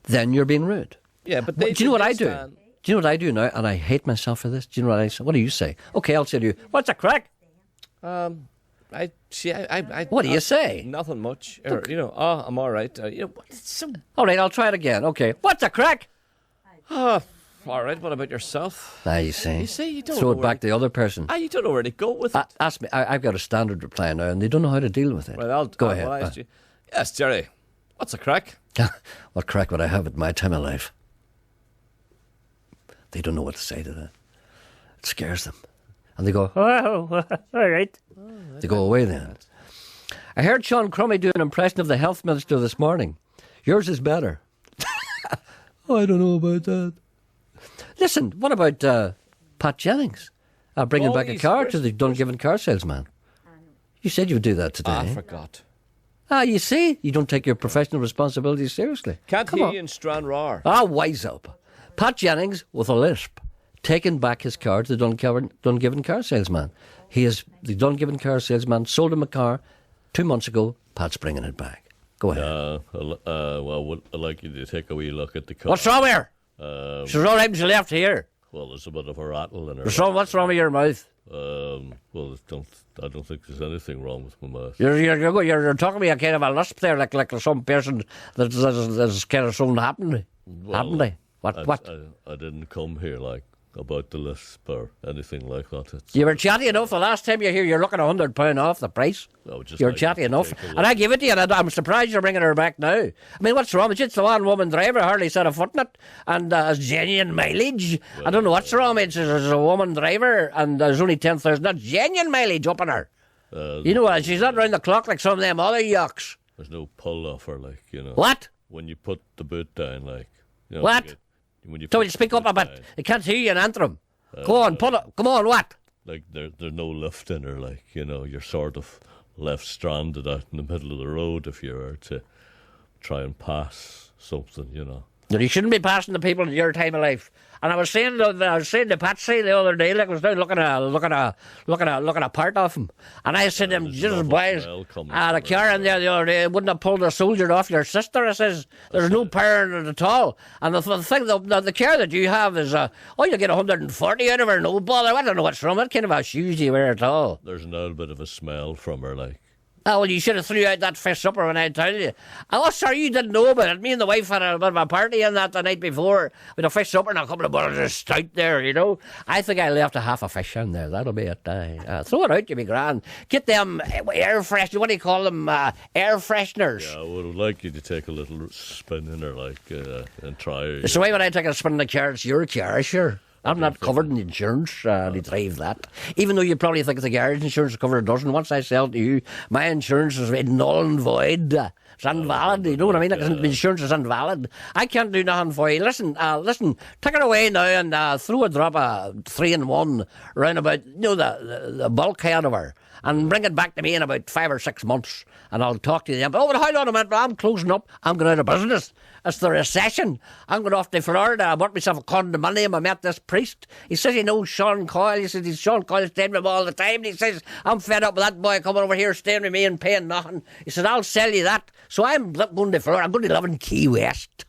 Then you're being rude. Yeah, but Do you know what I do? stand- Do you know what I do now? And I hate myself for this. Do you know what I say? What do you say? Okay, I'll say to you, "What's the crack?" I What do you say? Nothing much. Or, I'm all right. It's so. All right, I'll try it again. Okay, what's the crack? Oh, all right. What about yourself? You see. You see, you don't Throw know it back to the other person. You don't know where to go with it. Ask me. I've got a standard reply now, and they don't know how to deal with it. Right, I'll Go ahead. I'll ask you. Yes, Gerry. What's the crack? What crack would I have at my time of life? They don't know what to say to that. It scares them. And they go, "Oh, all right." They go away then. I heard Sean Crummy do an impression of the health minister this morning. Yours is better. I don't know about that. Listen, what about Pat Jennings bringing back a car to the Dungiven car salesman? You said you would do that today. I forgot. You see, you don't take your professional responsibilities seriously. Can't hear you in Stranraer. Wise up. Pat Jennings, with a lisp, taken back his car to the Dungiven car salesman. He is the Dungiven car salesman, sold him a car 2 months ago. Pat's bringing it back. Go ahead. Well, I'd like you to take a wee look at the car. What's wrong with her? She's all right when she left here. Well, there's a bit of a rattle in her. What's wrong with your mouth? Well, I don't think there's anything wrong with my mouth. You're talking to me a kind of a lisp there, like some person that's kind of something happened. Happened. What? I didn't come here about the lisp or anything like that. You were chatty enough the last time you were here. You're looking £100 off the price. You're chatty enough, and I give it to you. And I'm surprised you're bringing her back now. I mean, what's wrong with you? It's the one-woman driver, hardly set a foot in it, and has genuine mileage. Well, I don't know what's wrong with it. There's a woman driver, and there's only 10,000. That's genuine mileage up on her. You know what? She's not round the clock like some of them other yucks. There's no pull off her, What? When you put the boot down, what? When you speak up a bit. I can't hear you in Antrim. Go on, pull it. Come on, what? There's no lift in her, you're sort of left stranded out in the middle of the road if you were to try and pass something, You shouldn't be passing the people in your time of life. And I was saying to Patsy the other day, I was down looking at a part of him, and I said to him, "Jesus, boys, the car in there the other day wouldn't have pulled a soldier off your sister." I says, "There's no power in it at all." And the thing, the car that you have is, you get 140 out of her, no bother. I don't know what's wrong. What kind of a shoes do you wear at all? There's a little bit of a smell from her, Oh, well, you should have threw out that fish supper when I told you. Oh, sorry, you didn't know about it. Me and the wife had a bit of a party in that the night before with a fish supper and a couple of bottles of stout there, I think I left a half a fish in there. That'll be it. Throw it out, you be grand. Get them air fresh, what do you call them? Air fresheners. Yeah, I would like you to take a little spin in her, and try. So why would I take a spin in the car? It's your car, sure. I'm not covered in insurance to drive that. Even though you probably think the garage insurance will cover a dozen, once I sell to you, my insurance is null and void. It's invalid, you know what I mean? The insurance is invalid. I can't do nothing for you. Listen, take it away now and throw a drop of 3-in-1 round about, the bulkhead of her, and bring it back to me in about 5 or 6 months, and I'll talk to them. But hold on a minute, I'm closing up. I'm going out of business. It's the recession. I'm going off to Florida. I bought myself a condominium. I met this priest. He says he knows Sean Coyle. He says Sean Coyle staying with him all the time. And he says, I'm fed up with that boy coming over here staying with me and paying nothing. He said, I'll sell you that. So I'm going to Florida. I'm going to live in Key West.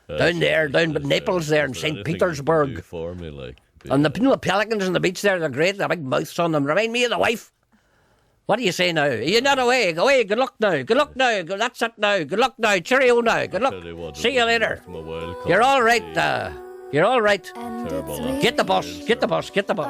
Down Naples there in St. Petersburg. For me, and the pelicans on the beach there, they're great. The big mouths on them. Remind me of the wife. What do you say now? You're not away. Go away. Good luck now. Good luck now. That's it now. Good luck now. Cheerio now. Good luck. See you later. You're all right. You're all right. Get the bus. Get the bus. Get the bus.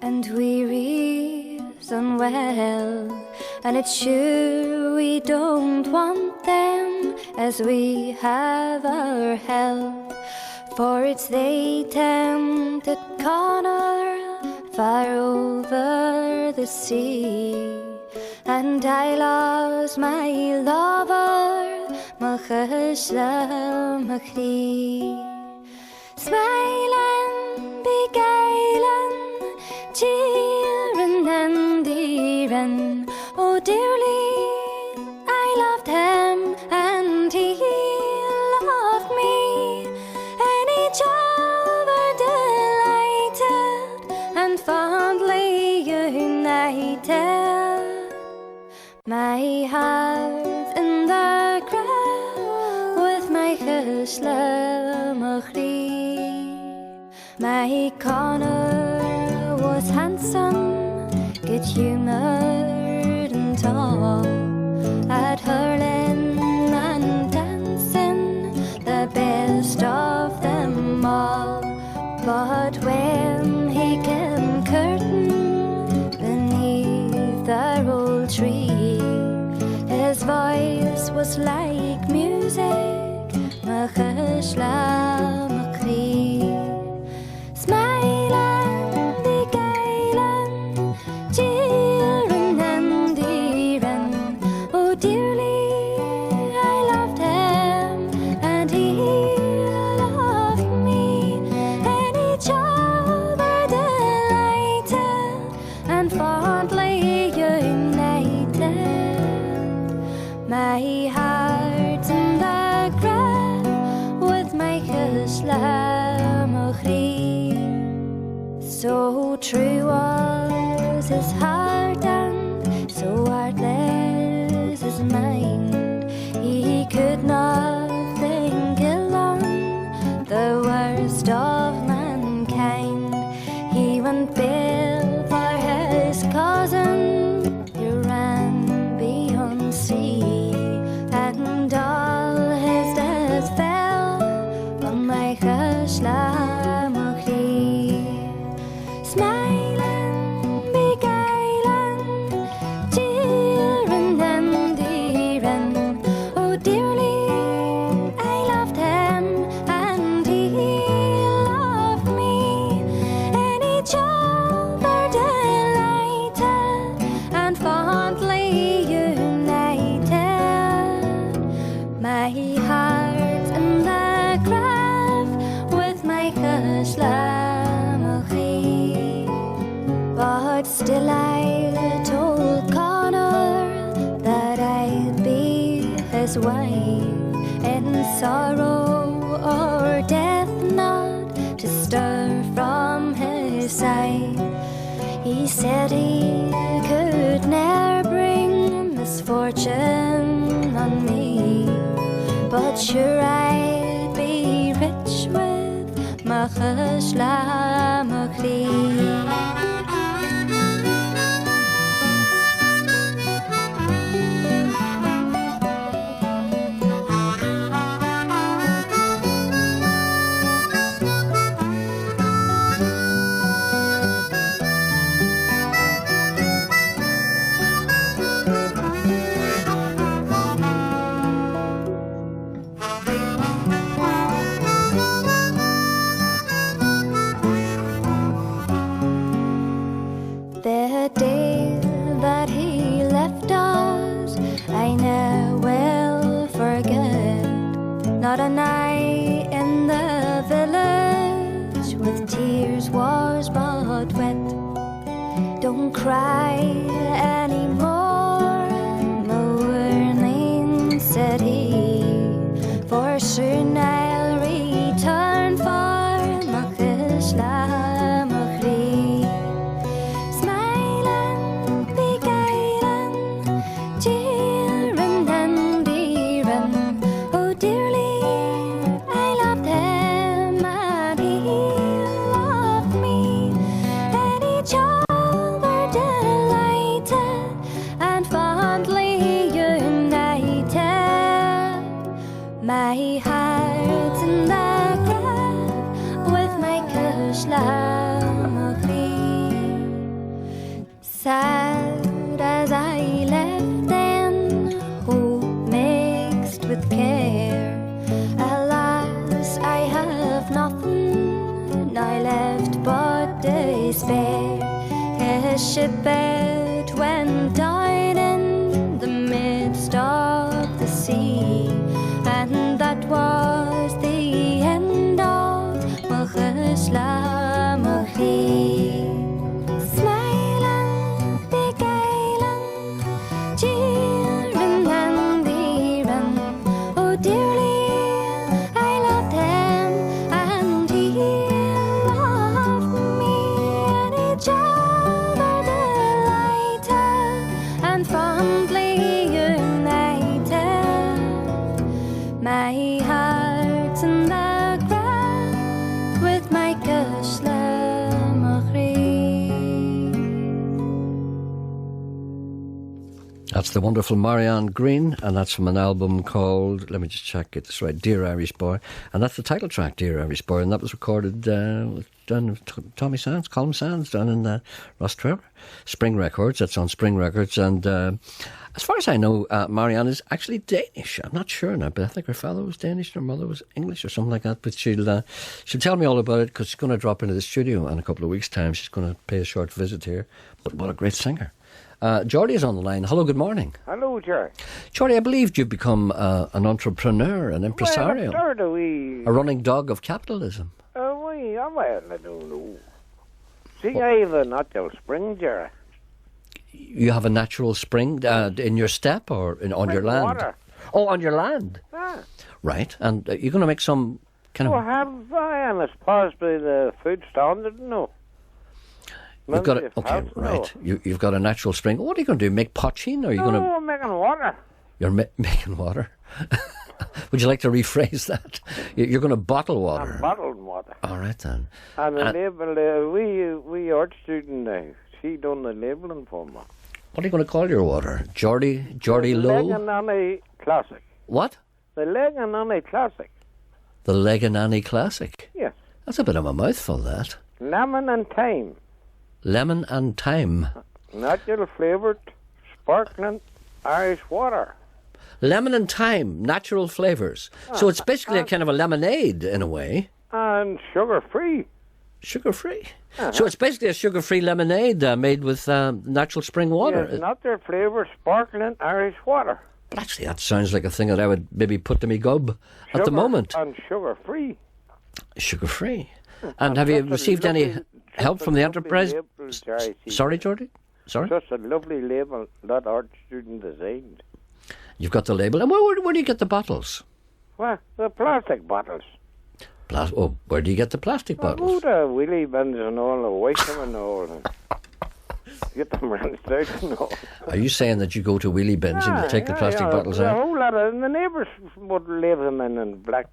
And we reason well, and it's sure we don't want them as we have our help. For it's they tempted Connor far over the sea, and I lost my lover, Machashla Machri. Smile and be galen, cheering and dearing. Oh dearly, I loved him and he loved me, and each other delighted and fondly united. My heart in the grave with my Islamachri. My Connor was handsome, good humoured and tall, at hurling and dancing, the best of them all. But when he came curtain beneath the old tree, his voice was like music, Machashlamachri. Smiling, beguiling, cheering and dearing. Oh dearly, I loved him and he loved me, and each other delighted and fondly united. My heart in the grave with my Islamachri. So true was his heart and so artless his mind. He could not think alone the worst of mankind. He went bail for his cousin who ran beyond sea, and all his debts fell on my Islamachri. Smiling, beguiling, cheering and dearing. Oh dearly, I loved him and he loved me, and each other delighted and fondly united. My heart in the grave with my Islamachri. But still I told Connor that I'd be his wife, in sorrow or death not to stir from his side. He said he could ne'er bring misfortune on me, but sure I'd be rich with Machashlamachri. The day that he left us, I ne'er will forget. Not a night in the village with tears was but wet. Don't cry anymore, morning, said he, for soon I'll return for Machashlamachri. My heart in the grave with my Islamachri. Sad as I left then, hope mixed with care. Alas, I have nothing, I left but despair. His shipbed went down in the midst of the sea, and that was the end of Machashlamachri. That's the wonderful Marianne Green, and that's from an album called, let me just check, get this right, Dear Irish Boy. And that's the title track, Dear Irish Boy, and that was recorded down with Tommy Sands, Colm Sands, down in Ross Trevor. Spring Records, that's on Spring Records. And as far as I know, Marianne is actually Danish. I'm not sure now, but I think her father was Danish and her mother was English or something like that. But she'll tell me all about it because she's going to drop into the studio in a couple of weeks' time. She's going to pay a short visit here. But what a great singer. Geordie is on the line. Hello, good morning. Hello, Gerry. Geordie, I believe you've become an entrepreneur, an impresario. Well, a running dog of capitalism. Well, I don't know. See, I have a natural spring, Gerry. You have a natural spring in your step or on your land? Water. Oh, on your land? Ah. Right, and you're going to make some kind of... have I, and it's possibly the food standard, no. You've got it. Okay, right. You've got a natural spring. What are you going to do? Make poaching? Or are you going to? I'm making water. You're making water. Would you like to rephrase that? You're going to bottle water. I'm bottling water. All right then. And the label, we art student now. She done the labelling for me. What are you going to call your water? Geordie Low. Leganani Classic. What? The Leganani Classic. The Leganani Classic. Yes. That's a bit of a mouthful. That. Lemon and thyme. Lemon and thyme. Natural flavoured, sparkling Irish water. Lemon and thyme, natural flavours. So it's basically a kind of a lemonade in a way. And sugar-free. Sugar-free. So it's basically a sugar-free lemonade made with natural spring water. Yes, natural flavoured, sparkling Irish water. But actually, that sounds like a thing that I would maybe put to me gob at the moment. And sugar-free. Sugar-free. And have you received any help from the enterprise? Sorry, Geordie? Sorry? Such a lovely label that art student designed. You've got the label. And where do you get the bottles? Well, the plastic bottles. Where do you get the plastic bottles? The wheelie bins and all, the white and all. Get them rinsed out and all. Are you saying that you go to wheelie bins and you take the plastic bottles out? A whole lot of the neighbours would leave them in black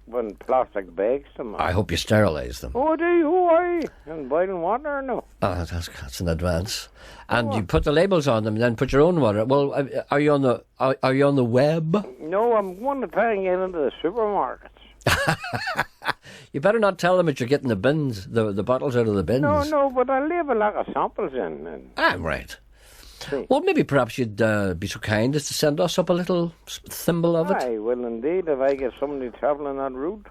plastic bags. I hope you sterilise them. Oh, do you? Why? In boiling water or no? Oh, that's in advance. And you put the labels on them and then put your own water. Well, are you on the web? No, I'm going to try and get into the supermarkets. You better not tell them that you're getting the bins, the bottles out of the bins. No, but I'll leave a lot of samples in. Right. Well, maybe perhaps you'd be so kind as to send us up a little thimble of it. I will indeed, if I get somebody travelling that route.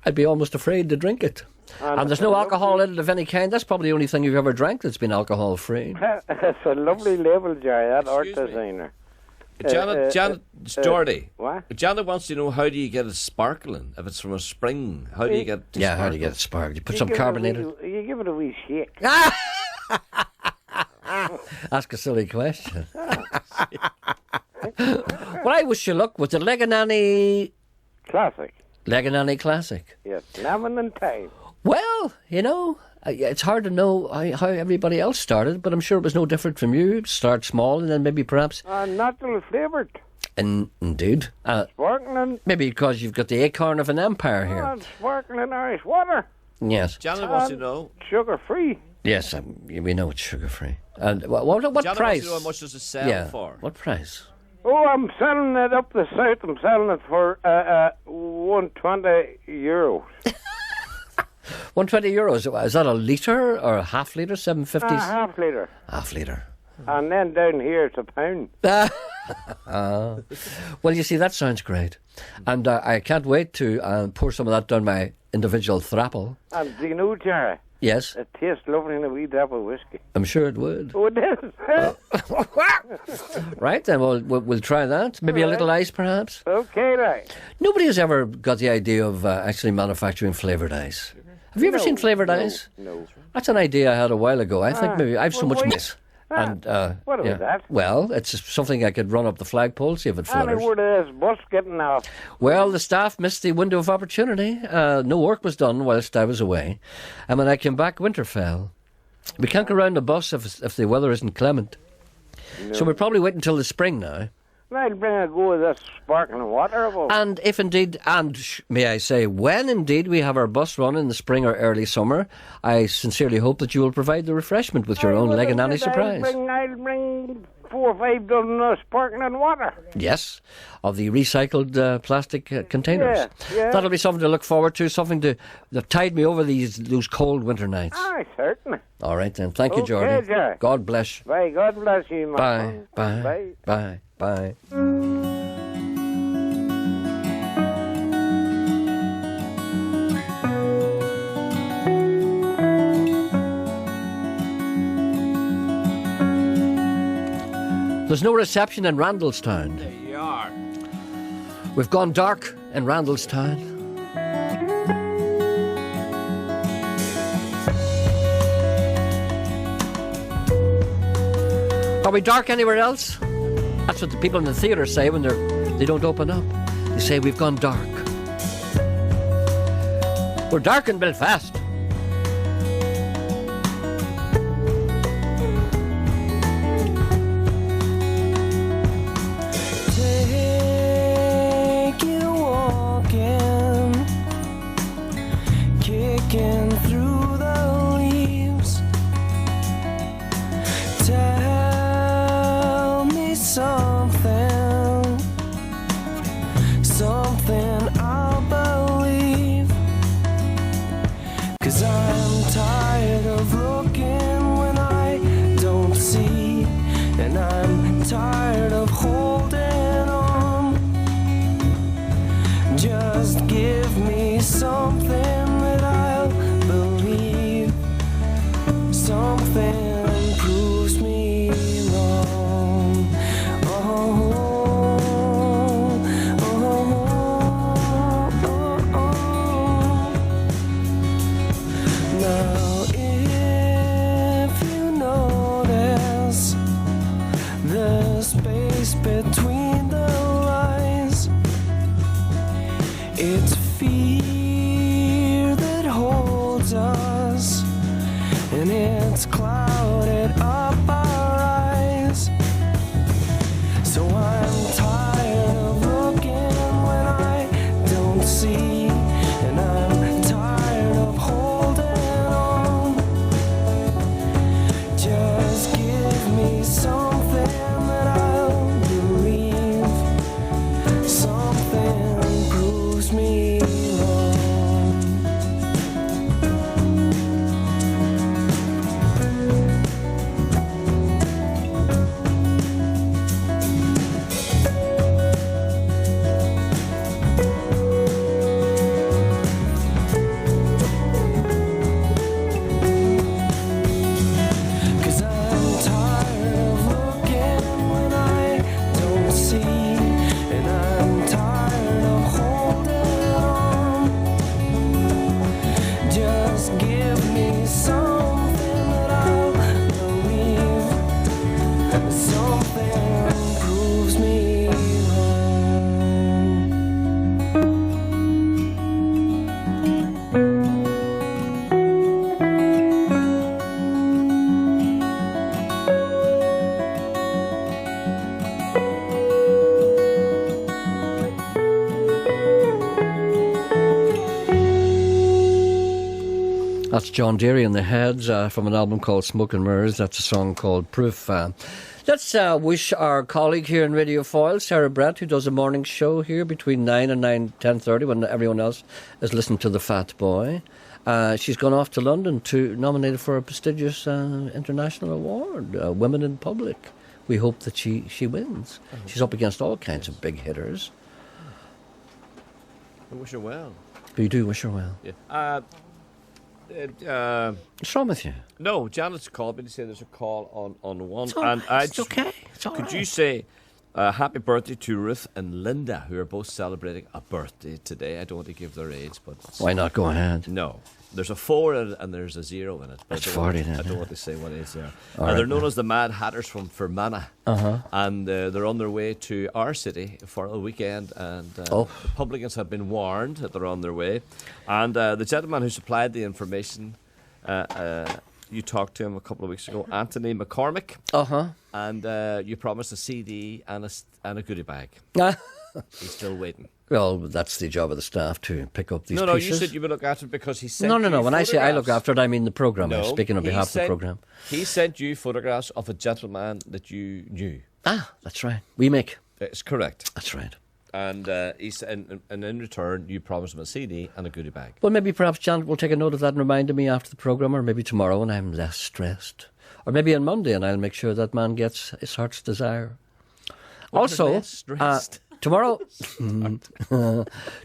I'd be almost afraid to drink it. And there's no alcohol in it of any kind. That's probably the only thing you've ever drank that's been alcohol-free. It's a lovely label, Gerry, that art designer. Janet, Geordie. What? Janet wants to know, how do you get it sparkling? If it's from a spring, how do you get it how do you get it sparkling? You put some carbonated... You give it a wee shake. Ask a silly question. Well, I wish you luck with the Leganani... Classic. Leganani Classic. Yes, lemon and thyme. Well, it's hard to know how everybody else started, but I'm sure it was no different from you. Start small and then maybe perhaps... natural flavoured. Indeed. Sparkling. Maybe because you've got the acorn of an empire here. Sparkling Irish water. Yes. Janet wants to know. Sugar-free. Yes, we know it's sugar-free. And what Janet price? Wants to know how much does it sell for? What price? Oh, I'm selling it up the south. I'm selling it for €120. €120. Is that a litre or a half litre? 750s? Half litre. Half litre. And then down here it's a pound. Well, you see, that sounds great. And I can't wait to pour some of that down my individual thrapple. And do you know, Gerry? Yes. It tastes lovely in a wee drop of whiskey. I'm sure it would. Oh, it is. Right, then we'll try that. Maybe a little ice, perhaps. Okay, right. Nobody has ever got the idea of actually manufacturing flavoured ice. Have you ever seen flavoured ice? No. That's an idea I had a while ago. I think maybe I have so much miss. And what was that? Well, it's something I could run up the flagpole, see if it flutters. Where this bus getting off? Well, the staff missed the window of opportunity. No work was done whilst I was away. And when I came back, winter fell. We can't go round the bus if the weather isn't clement. No. So we'll probably wait until the spring now. I'll bring a go of this sparkling water. And if indeed, may I say, when indeed we have our bus run in the spring or early summer, I sincerely hope that you will provide the refreshment with your own Leganani surprise. I'll bring 4 or 5 dozen sparkling water. Yes, of the recycled plastic containers. Yeah. That'll be something to look forward to, something that tide me over those cold winter nights. Aye, certainly. All right then. Thank you, Okay, Jordy. Jerry. God bless. Bye, God bless you, my Bye. son. Bye. Bye. Bye. Bye. There's no reception in Randallstown. There you are. We've gone dark in Randallstown. Are we dark anywhere else? That's what the people in the theatre say when they don't open up. They say we've gone dark. We're dark in Belfast. Take you walking, kicking through the leaves. Tell me something, something I'll believe. 'Cause I'm tired of looking when I don't see, and I'm tired of holding on. Just give me something that I'll believe, something proves me wrong. Oh, oh, oh, oh. Now if you notice the space between the lines, it's fear that holds us, and it's clouded up our eyes. So I'm tired of looking when I don't see, and I'm tired of holding on. Just give me something that I'll believe, something proves me wrong. Cause I'm tired of looking when I don't see, and I'm tired of holding on. Just give me something that I'll believe, something proves me That's John Gerry and the Heads from an album called Smoke and Mirrors. That's a song called Proof. Let's wish our colleague here in Radio Foyle, Sarah Brett, who does a morning show here between 9 and 10:30 when everyone else is listening to The Fat Boy. She's gone off to London to nominated for a prestigious international award, Women in Public. We hope that she wins. She's up against all kinds of big hitters. I wish her well. But you do wish her well. Yeah. What's wrong with you? No, Janet's called me to say there's a call on one. It's all and right. It's okay. It's all could right. you say happy birthday to Ruth and Linda, who are both celebrating a birthday today? I don't want to give their age, but Why not go ahead? No. There's a 4 and there's a 0 in it. But That's I don't want- 40 then, I don't yeah. want to say what age they are. All right, They're known then. as the Mad Hatters from Fermanagh. Uh-huh. And they're on their way to our city for a weekend. And the publicans have been warned that they're on their way. And the gentleman who supplied the information, you talked to him a couple of weeks ago, Anthony McCormick. Uh-huh. And you promised a CD and a goodie bag. He's still waiting. Well, that's the job of the staff to pick up these No, pieces. you said you would look after it because he sent No. you When I say I look photographs. after it, I mean the programme. I'm No, speaking on he behalf of the sent- programme. He sent you photographs of a gentleman that you knew. Ah, that's right. We make. It's correct. That's right. And and in return, you promised him a CD and a goodie bag. Well, maybe perhaps Janet will take a note of that and remind me after the programme, or maybe tomorrow when I'm less stressed. Or maybe on Monday, and I'll make sure that man gets his heart's desire. Also, tomorrow,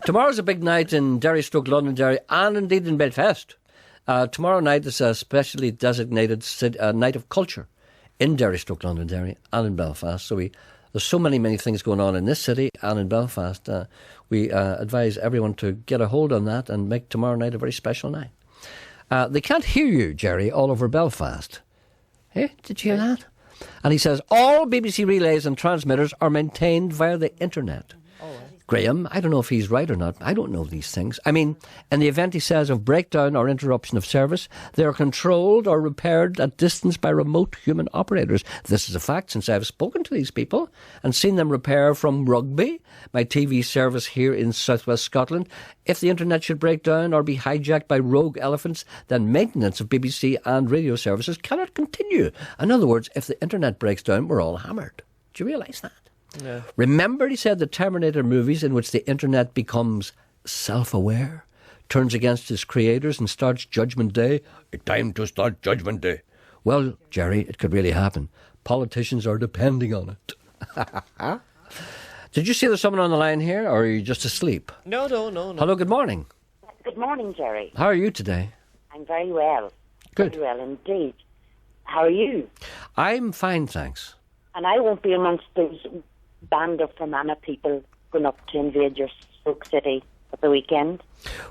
tomorrow's a big night in Derry, Londonderry, and indeed in Belfast. Tomorrow night is a specially designated night of culture in Derry, Londonderry, and in Belfast. So there's so many things going on in this city and in Belfast. We advise everyone to get a hold on that and make tomorrow night a very special night. They can't hear you, Gerry, all over Belfast. Hey, did you hear that? And he says, all BBC relays and transmitters are maintained via the internet. Graham, I don't know if he's right or not. I don't know these things. I mean, in the event, he says, of breakdown or interruption of service, they are controlled or repaired at distance by remote human operators. This is a fact since I've spoken to these people and seen them repair from Rugby, my TV service here in southwest Scotland. If the internet should break down or be hijacked by rogue elephants, then maintenance of BBC and radio services cannot continue. In other words, if the internet breaks down, we're all hammered. Do you realise that? Yeah. Remember, he said, the Terminator movies in which the internet becomes self-aware, turns against its creators and starts Judgment Day. Time to start Judgment Day. Well, Gerry, it could really happen. Politicians are depending on it. Did you see there's someone on the line here, or are you just asleep? No. Hello, good morning. Good morning, Gerry. How are you today? I'm very well. Good. Very well indeed. How are you? I'm fine, thanks. And I won't be amongst those band of Fermanagh people going up to invade your Stoke City at the weekend.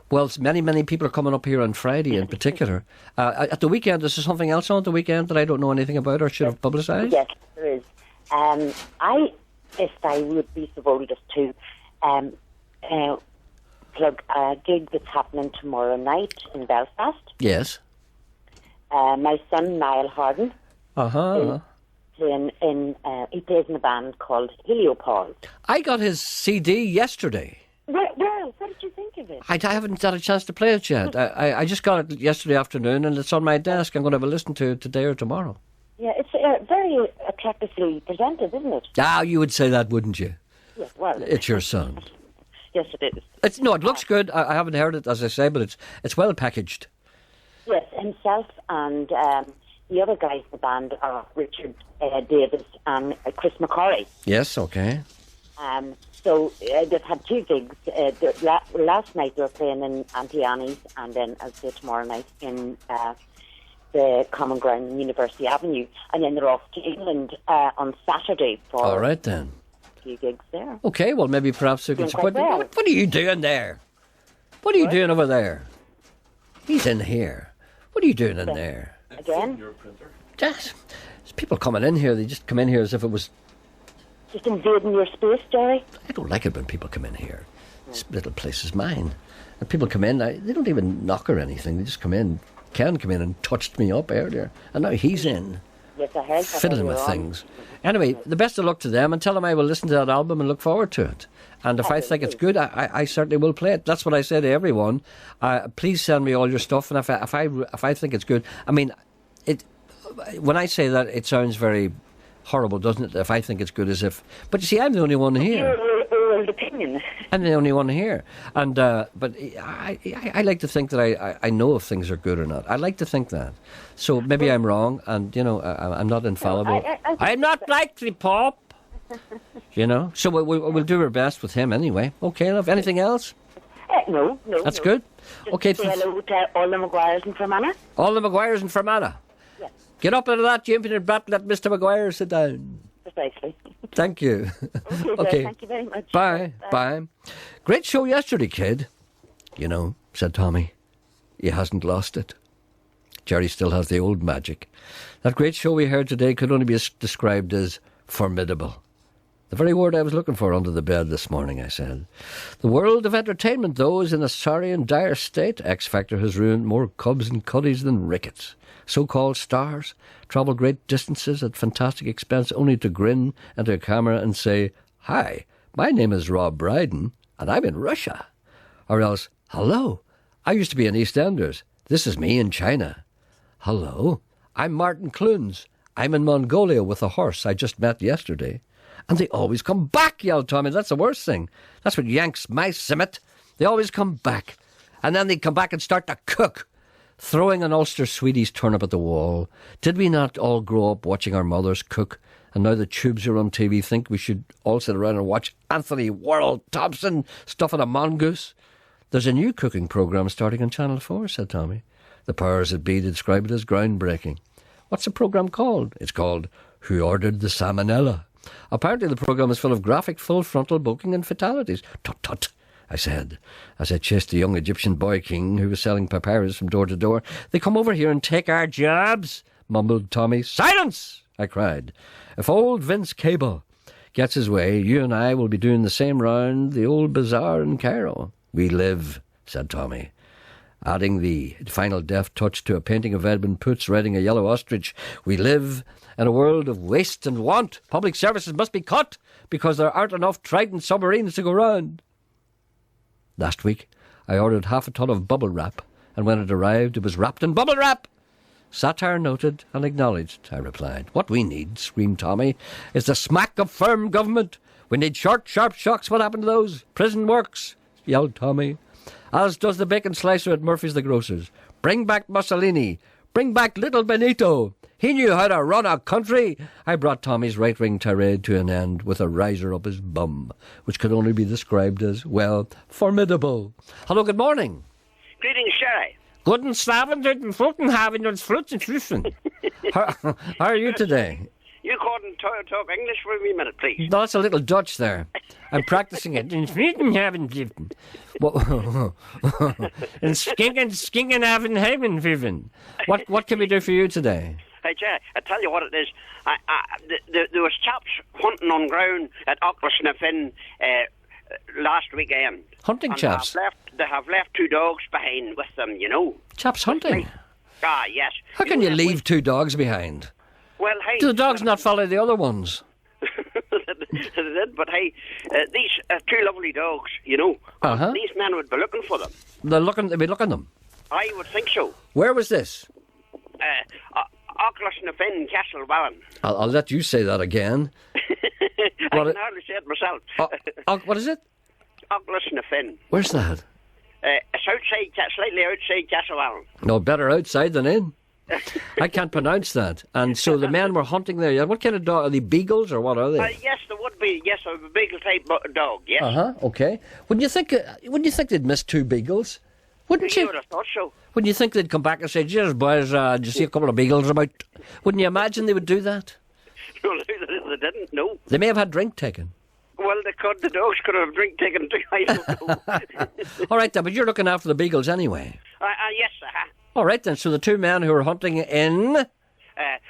Well, many people are coming up here on Friday in particular. At the weekend, is there something else on at the weekend that I don't know anything about or should have publicised? Yes, there is. If I would be so bold as to plug a gig that's happening tomorrow night in Belfast. Yes. My son, Niall Harden, Uh-huh. he plays in a band called Heliopause. I got his CD yesterday. Well, what did you think of it? I haven't had a chance to play it yet. I just got it yesterday afternoon and it's on my desk. I'm going to have a listen to it today or tomorrow. Yeah, it's very attractively presented, isn't it? Ah, you would say that, wouldn't you? Yes, well... It's your son. Yes, it is. It looks good. I haven't heard it, as I say, but it's well packaged. Yes, himself and the other guys in the band are Richard Davis and Chris McCorry. Yes, okay. So they've had two gigs. Last night they were playing in Auntie Annie's, and then, as I say, tomorrow night in the Common Ground, University Avenue, and then they're off to England on Saturday for All right, then. a few gigs there. Okay, well, maybe perhaps we can... Doing quite well. What are you doing there? What are you doing over there? He's in here. What are you doing in there? Again? There's people coming in here. They just come in here as if it was... Just invading your space, Gerry? I don't like it when people come in here. This little place is mine. And people come in, they don't even knock or anything. They just come in. Ken came in and touched me up earlier. And now he's in. Yes, I heard that. Fiddling with things. Anyway, the best of luck to them and tell them I will listen to that album and look forward to it. And if I think it's good, I certainly will play it. That's what I say to everyone. Please send me all your stuff, and if I think it's good, I mean, when I say that, it sounds very horrible, doesn't it? If I think it's good, as if. But you see, I'm the only one here. Your old opinion. I'm the only one here, and but I like to think that I know if things are good or not. I like to think that. So maybe I'm wrong, and I'm not infallible. I'm not likely, Pop. So we'll do our best with him anyway. Okay, love. Anything else? No. That's good. Just Okay. say hello to all the Maguires in Fermanagh. All the Maguires in Fermanagh. Yes. Get up out of that, you impudent brat. Let Mr. Maguire sit down. Precisely. Thank you. Okay. Thank you very much. Bye. Bye. Great show yesterday, kid. Said Tommy. He hasn't lost it. Gerry still has the old magic. That great show we heard today could only be described as formidable. The very word I was looking for under the bed this morning, I said. The world of entertainment, though, is in a sorry and dire state. X Factor has ruined more cubs and cuddies than rickets. So-called stars travel great distances at fantastic expense only to grin into a camera and say, "Hi, my name is Rob Brydon, and I'm in Russia. Or else, hello, I used to be in EastEnders. This is me in China. Hello, I'm Martin Clunes. I'm in Mongolia with a horse I just met yesterday. And they always come back, yelled Tommy. That's the worst thing. That's what yanks my simmet. They always come back. And then they come back and start to cook, throwing an Ulster Sweeties turnip at the wall. Did we not all grow up watching our mothers cook? And now the tubes are on TV, think we should all sit around and watch Anthony Worrell Thompson stuffing a mongoose? There's a new cooking programme starting on Channel 4, said Tommy. The powers that be describe it as groundbreaking. What's the programme called? It's called Who Ordered the Salmonella? Apparently the programme is full of graphic, full-frontal boking and fatalities. Tut, tut, I said, as I chased the young Egyptian boy king who was selling papyrus from door to door. They come over here and take our jobs, mumbled Tommy. Silence, I cried. If old Vince Cable gets his way, you and I will be doing the same round the old bazaar in Cairo. We live, said Tommy, adding the final deft touch to a painting of Edmund Poots riding a yellow ostrich. We live in a world of waste and want. Public services must be cut because there aren't enough Trident submarines to go round. Last week, I ordered half a ton of bubble wrap, and when it arrived, it was wrapped in bubble wrap. Satire noted and acknowledged, I replied. What we need, screamed Tommy, is the smack of firm government. We need short, sharp shocks. What happened to those? Prison works, yelled Tommy. As does the bacon slicer at Murphy's the Grocer's. Bring back Mussolini. Bring back little Benito. He knew how to run a country. I brought Tommy's right-wing tirade to an end with a riser up his bum, which could only be described as, well, formidable. Hello, good morning. Greetings, Gerry. Guten Abend und Fluten haben uns Fluten Flüssen. How are you today? You couldn't talk English for a wee minute, please. No, it's a little Dutch there. I'm practicing it. And skinken haben heaven. What can we do for you today? Hey, Gerry, I tell you what it is. There was chaps hunting on ground at Auckland last weekend. Hunting chaps? They have left two dogs behind with them, you know. Chaps hunting? Ah, yes. How can you leave two dogs behind? Well, hey... Do the dogs not follow the other ones? They did, but hey, these two lovely dogs, you know, these men would be looking for them. They'd be looking them? I would think so. Where was this? Auckland Castle Wallen. I'll let you say that again. I can hardly say it myself. What is it? Auckland. Where's that? It's slightly outside Castle Wallen. No, better outside than in. I can't pronounce that. And so the men were hunting there. What kind of dog? Are they beagles or what are they? Yes, there would be. Yes, a beagle type dog. Yes. Okay. Wouldn't you think they'd miss two beagles? Wouldn't you? I would have thought so. Wouldn't you think they'd come back and say, "Cheers, boys, did you see a couple of beagles about?" Wouldn't you imagine they would do that? No, they didn't. No. They may have had drink taken. Well, the dogs could have drink taken too. I don't know. All right, then, but you're looking after the beagles anyway. Yes, All right, then. So the two men who were hunting in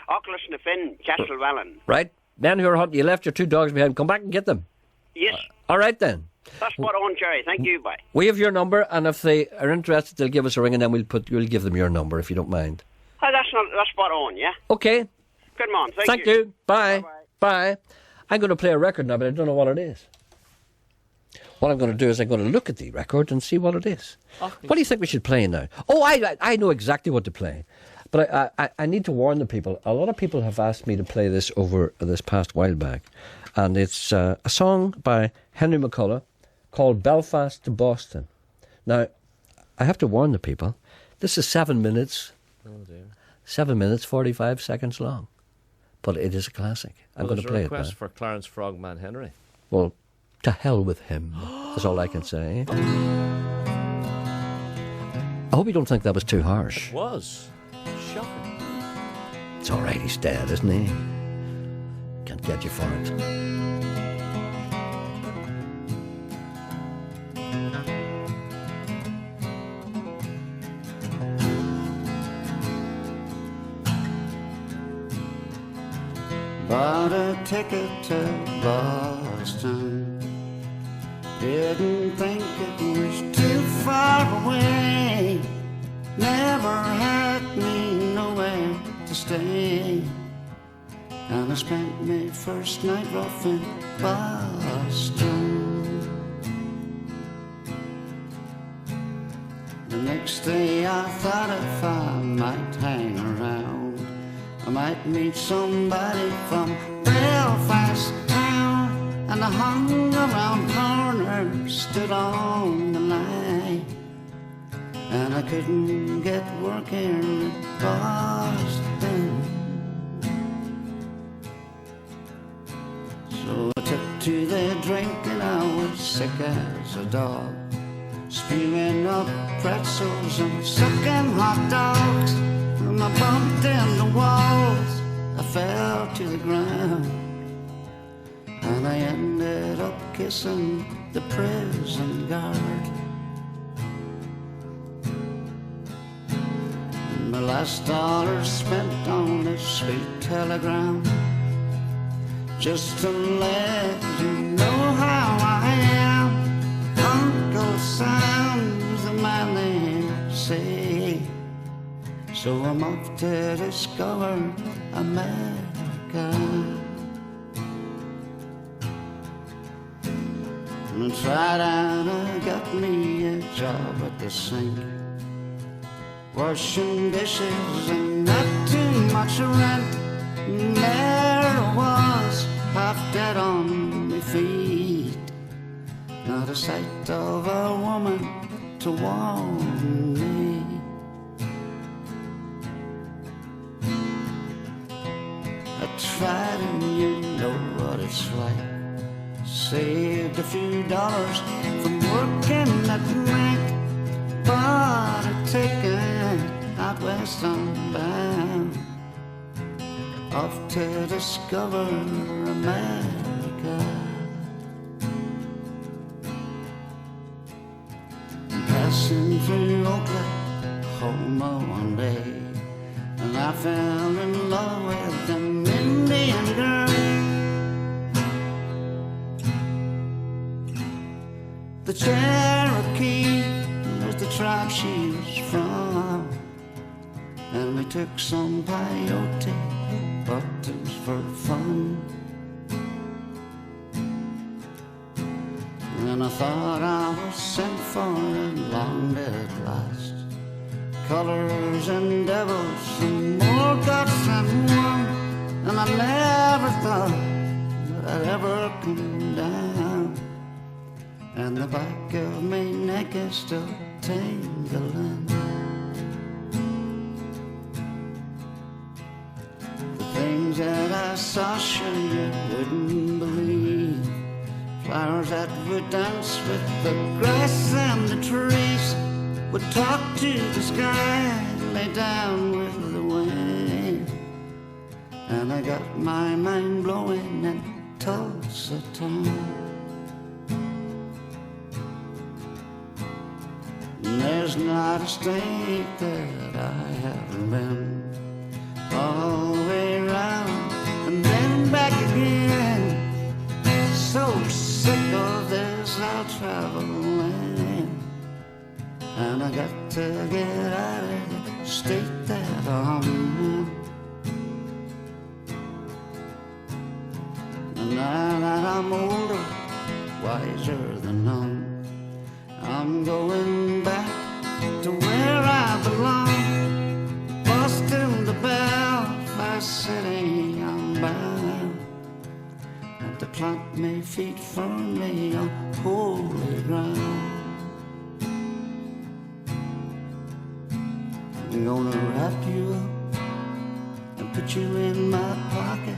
Auckland Castle Wallen. Right, men who are hunting. You left your two dogs behind. Come back and get them. Yes. All right then. That's spot on, Gerry. Thank you. Bye. We have your number, and if they are interested, they'll give us a ring, and then we'll give them your number if you don't mind. That's spot on. Yeah. Okay. Good man. Thank you. Bye. Bye. I'm going to play a record now, but I don't know what it is. What I'm going to do is I'm going to look at the record and see what it is. What do you think we should play now? Oh, I know exactly what to play. But I need to warn the people. A lot of people have asked me to play this over this past while back. And it's a song by Henry McCullough called Belfast to Boston. Now, I have to warn the people. This is 7 minutes. Oh, dear. 7 minutes, 45 seconds long. But it is a classic. I'm going to play it now. There's a request for Clarence Frogman Henry. Well, to hell with him. That's all I can say. I hope you don't think that was too harsh. It was. Shocking. It's all right, he's dead, isn't he? Can't get you for it. Bought a ticket to Boston. Didn't think it was too far away. Never had me nowhere to stay. And I spent my first night rough in Boston. next day I thought if I might hang around, I might meet somebody from Belfast town. And I hung around corners, stood on the line, and I couldn't get work here in Boston. So I took to the drink and I was sick as a dog, spewing up pretzels and sucking hot dogs. And I bumped into walls, I fell to the ground, and I ended up kissing the prison guard. My last dollar spent on a sweet telegram, just to let you know how I am. Uncle Sam's the man they say, so I'm off to discover America. And tried out, I got me a job at the sink, washing dishes and not too much rent. And there I was, half dead on my feet, not a sight of a woman to warm me. I tried and you know what it's like, saved a few dollars from working at night, bought a ticket out west I'm bound, off to discover America. Passing through Oklahoma one day, and I fell in love with an Indian girl. The Cherokee was the tribe she was from, and we took some peyote, but it was for fun. And I thought I was sent for and long at last, colors and devils and more guts than one. And I never thought that I'd ever come down, and the back of my neck is still tingling. The things that I saw, sure you wouldn't believe. Flowers that would dance with the grass and the trees, would talk to the sky, lay down with the wind. And I got my mind blowing in Tulsa town. There's not a state that I haven't been, all the way around and then back again. So sick of this, I'll travel land, and I got to get out of the state that I'm in. And now that I'm older, wiser than none, I'm going back to where I belong. Boston to Belfast City, I'm bound, and to plant my feet firmly on holy ground. I'm gonna wrap you up and put you in my pocket.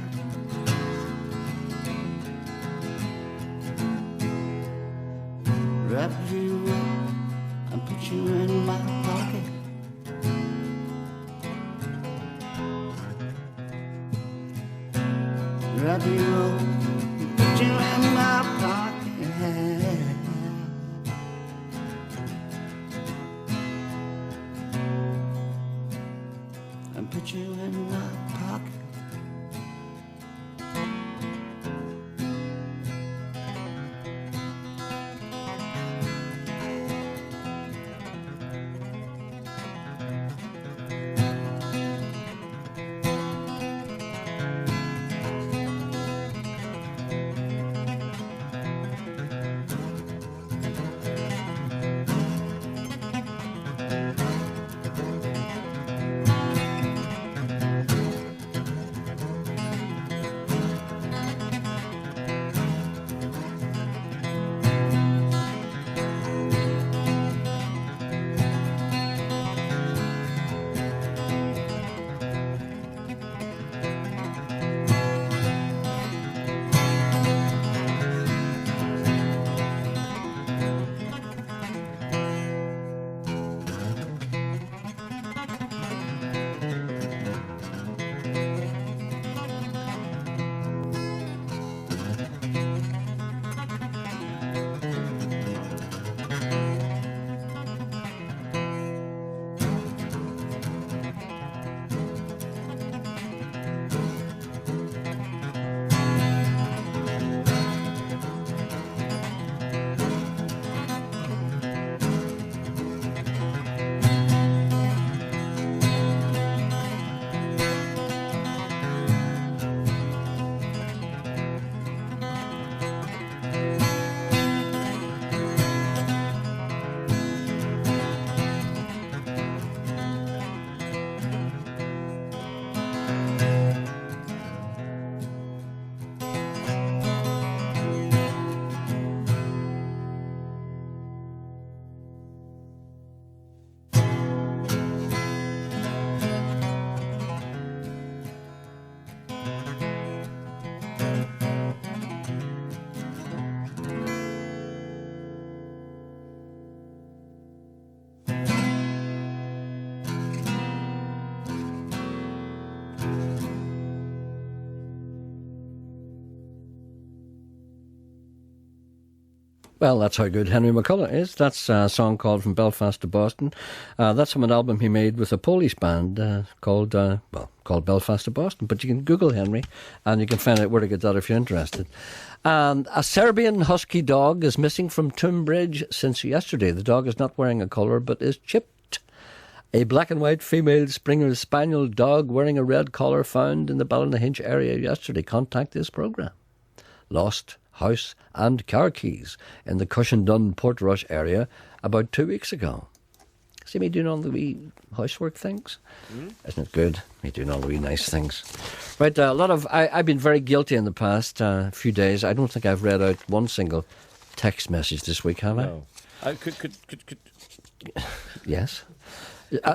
Wrap you up and put you in my pocket. Wrap you up and put you in my pocket. And put you in my pocket. Well, that's how good Henry McCullough is. That's a song called From Belfast to Boston. That's from an album he made with a Polish band called Belfast to Boston. But you can Google Henry and you can find out where to get that if you're interested. And a Serbian husky dog is missing from Tunbridge since yesterday. The dog is not wearing a collar but is chipped. A black and white female Springer Spaniel dog wearing a red collar found in the Ballynahinch area yesterday. Contact this programme. Lost house and car keys in the Cushendun Portrush area about 2 weeks ago. See me doing all the wee housework things? Isn't it good? Me doing all the wee nice things. Right, I've been very guilty in the past few days. I don't think I've read out one single text message this week, have I? No. Could Yes.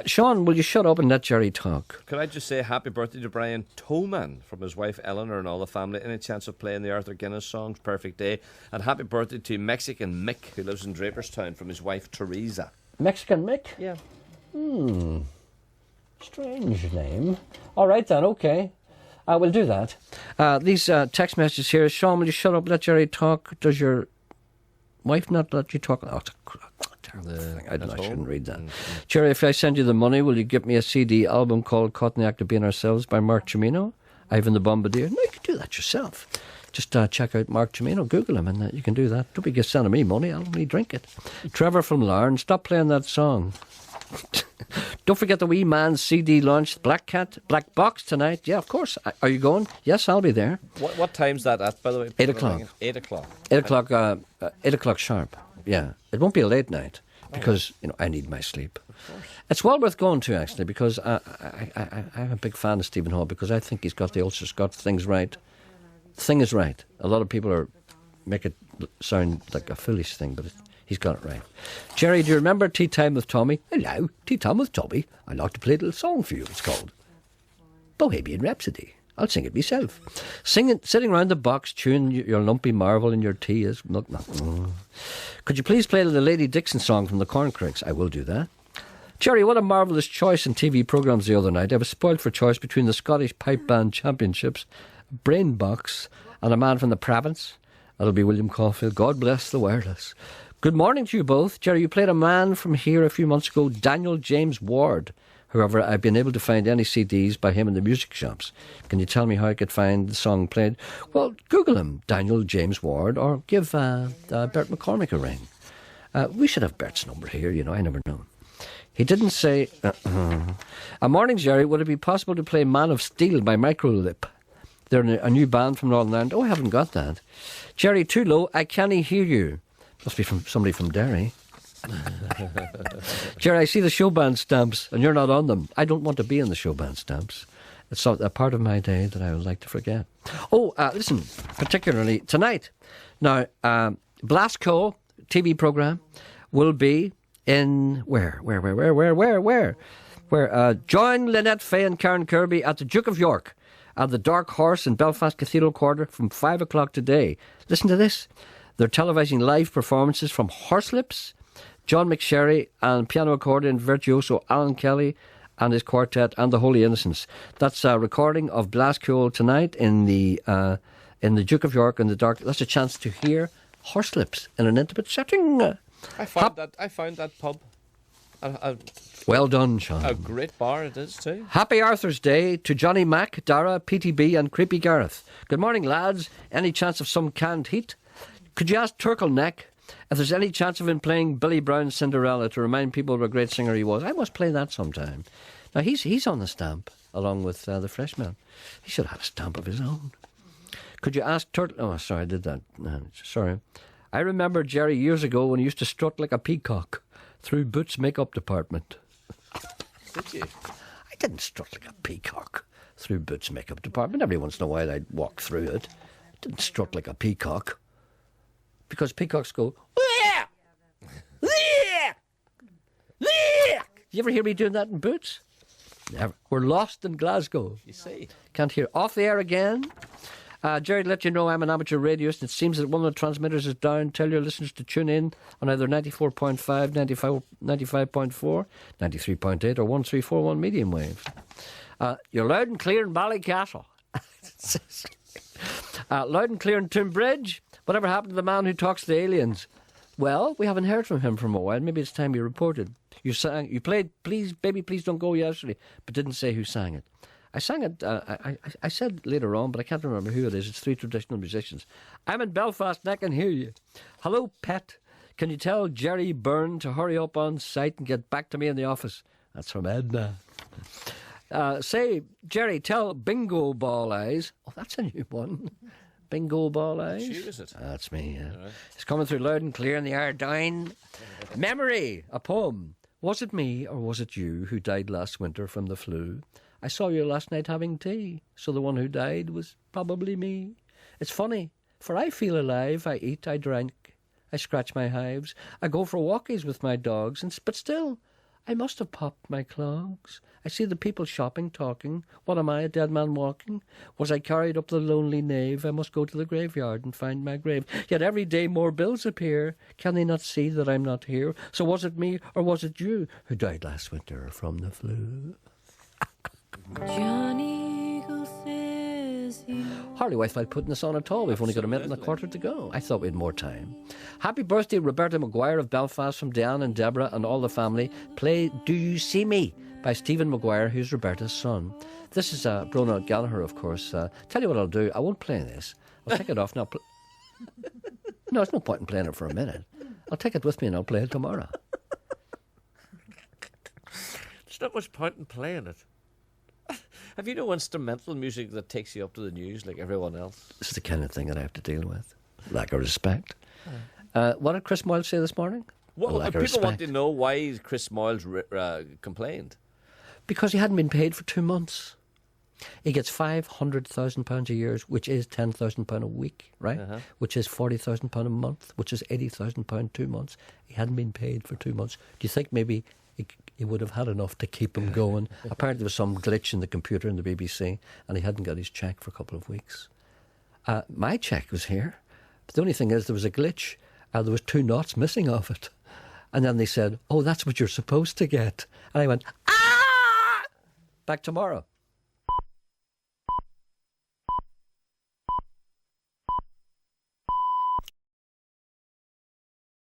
Sean, will you shut up and let Gerry talk? Could I just say happy birthday to Brian Toman from his wife Eleanor and all the family. Any chance of playing the Arthur Guinness songs? Perfect day. And happy birthday to Mexican Mick, who lives in Draperstown, from his wife Teresa. Mexican Mick? Yeah. Strange name. All right then, okay. We'll do that. These text messages here. Sean, will you shut up, let Gerry talk? Does your wife not let you talk? Oh, it's a terrible thing. I shouldn't read that. Gerry, if I send you the money, will you give me a CD album called Caught in the Act of Being Ourselves by Mark Cimino? Ivan the Bombardier. No, you can do that yourself. Just check out Mark Cimino, Google him, and you can do that. Don't be sending me money, I'll only drink it. Trevor from Larne, stop playing that song. Don't forget the wee man's CD launch, Black Box tonight. Yeah, of course. Are you going? Yes, I'll be there. What time's that at, by the way? 8 o'clock. 8 o'clock. 8 o'clock. 8 o'clock sharp. Yeah, it won't be a late night because I need my sleep. It's well worth going to actually because I'm a big fan of Stephen Hall because I think he's got the Ulster Scott things right. Thing is right. A lot of people make it sound like a foolish thing, but he's got it right. Gerry, do you remember Tea Time with Tommy? Hello, Tea Time with Tommy. I'd like to play a little song for you. It's called Bohemian Rhapsody. I'll sing it myself. Sitting round the box, chewing your lumpy marvel in your tea is milk. Could you please play the Lady Dixon song from the Corncrakes? I will do that. Gerry, what a marvellous choice in TV programmes the other night. I was spoiled for choice between the Scottish Pipe Band Championships, Brain Box, and a man from the province. That'll be William Caulfield. God bless the wireless. Good morning to you both. Gerry, you played a man from here a few months ago, Daniel James Ward. However, I've been able to find any CDs by him in the music shops. Can you tell me how I could find the song played? Well, Google him, Daniel James Ward, or give Bert McCormick a ring. We should have Bert's number here, I never know. He didn't say... Morning, Gerry. Would it be possible to play Man of Steel by Microlip? They're a new band from Northern Ireland. Oh, I haven't got that. Gerry, too low. I can't hear you. Must be from somebody from Derry. Gerry, I see the show band stamps and you're not on them. I don't want to be in the show band stamps. It's a part of my day that I would like to forget. Oh, listen, particularly tonight. Now, Blasco TV programme will be in where? Join Lynette Faye and Karen Kirby at the Duke of York at the Dark Horse in Belfast Cathedral Quarter from 5 o'clock today. Listen to this. They're televising live performances from Horselips, John McSherry, and piano accordion virtuoso Alan Kelly and his quartet, and the Holy Innocents. That's a recording of Blasco tonight in the Duke of York in the Dark. That's a chance to hear Horselips in an intimate setting. I found that pub. Well done, Sean. A great bar it is too. Happy Arthur's Day to Johnny Mac, Dara, PTB and Creepy Gareth. Good morning, lads. Any chance of some canned heat? Could you ask Turtleneck if there's any chance of him playing Billy Brown's Cinderella to remind people of a great singer he was? I must play that sometime. Now, he's on the stamp, along with the Freshman. He should have had a stamp of his own. Could you ask Turtle... Oh, sorry, I did that. Sorry. I remember Gerry years ago when he used to strut like a peacock through Boots' makeup department. Did you? I didn't strut like a peacock through Boots' makeup department. Every once in a while I'd walk through it. I didn't strut like a peacock. Because peacocks go, "Leah! Leah! Leah!" You ever hear me doing that in Boots? Never. We're lost in Glasgow. You see. Can't hear. Off the air again. Gerry, to let you know I'm an amateur radioist. It seems that one of the transmitters is down. Tell your listeners to tune in on either 94.5, 95.4, 93.8 or 1341 medium wave. You're loud and clear in Ballycastle. Loud and clear in Tunbridge. Whatever happened to the man who talks to aliens? Well, we haven't heard from him for a while. Maybe it's time he reported. You played Please Baby Please Don't Go yesterday, but didn't say who sang it. I sang it, I said later on, but I can't remember who it is. It's three traditional musicians. I'm in Belfast and I can hear you. Hello, Pet. Can you tell Gerry Byrne to hurry up on site and get back to me in the office? That's from Edna. Say, Gerry, tell Bingo Ball Eyes. Oh, that's a new one. Bingo Ball Eyes. That's you, is it? That's me, yeah. Right. It's coming through loud and clear in the Ardyne. Memory, a poem. Was it me or was it you who died last winter from the flu? I saw you last night having tea, so the one who died was probably me. It's funny, for I feel alive. I eat, I drink, I scratch my hives, I go for walkies with my dogs, but still, I must have popped my clogs. I see the people shopping, talking. What am I, a dead man walking? Was I carried up the lonely nave? I must go to the graveyard and find my grave. Yet every day more bills appear. Can they not see that I'm not here? So was it me or was it you who died last winter from the flu? Johnny Eagle says he... Hardly worthwhile putting this on at all. We've only got a minute and a quarter to go. I thought we had more time. Happy birthday, Roberta Maguire of Belfast, from Diane and Deborah and all the family. Play Do You See Me by Stephen Maguire, who's Roberta's son. This is Brona Gallagher, of course. Tell you what I'll do. I won't play this. I'll take it off now. No, there's no point in playing it for a minute. I'll take it with me and I'll play it tomorrow. There's not much point in playing it. Have you no instrumental music that takes you up to the news like everyone else? This is the kind of thing that I have to deal with. Lack of respect. What did Chris Moyle say this morning? Well, people want to know why Chris Moyles complained. Because he hadn't been paid for 2 months. He gets £500,000 a year, which is £10,000 a week, right? Which is £40,000 a month, which is £80,000 2 months. He hadn't been paid for 2 months. Do you think maybe he would have had enough to keep him going? Apparently there was some glitch in the computer in the BBC and he hadn't got his cheque for a couple of weeks. My cheque was here. But the only thing is there was a glitch. There was 2 knots missing off it. And then they said, oh, that's what you're supposed to get. And I went, ah! Back tomorrow.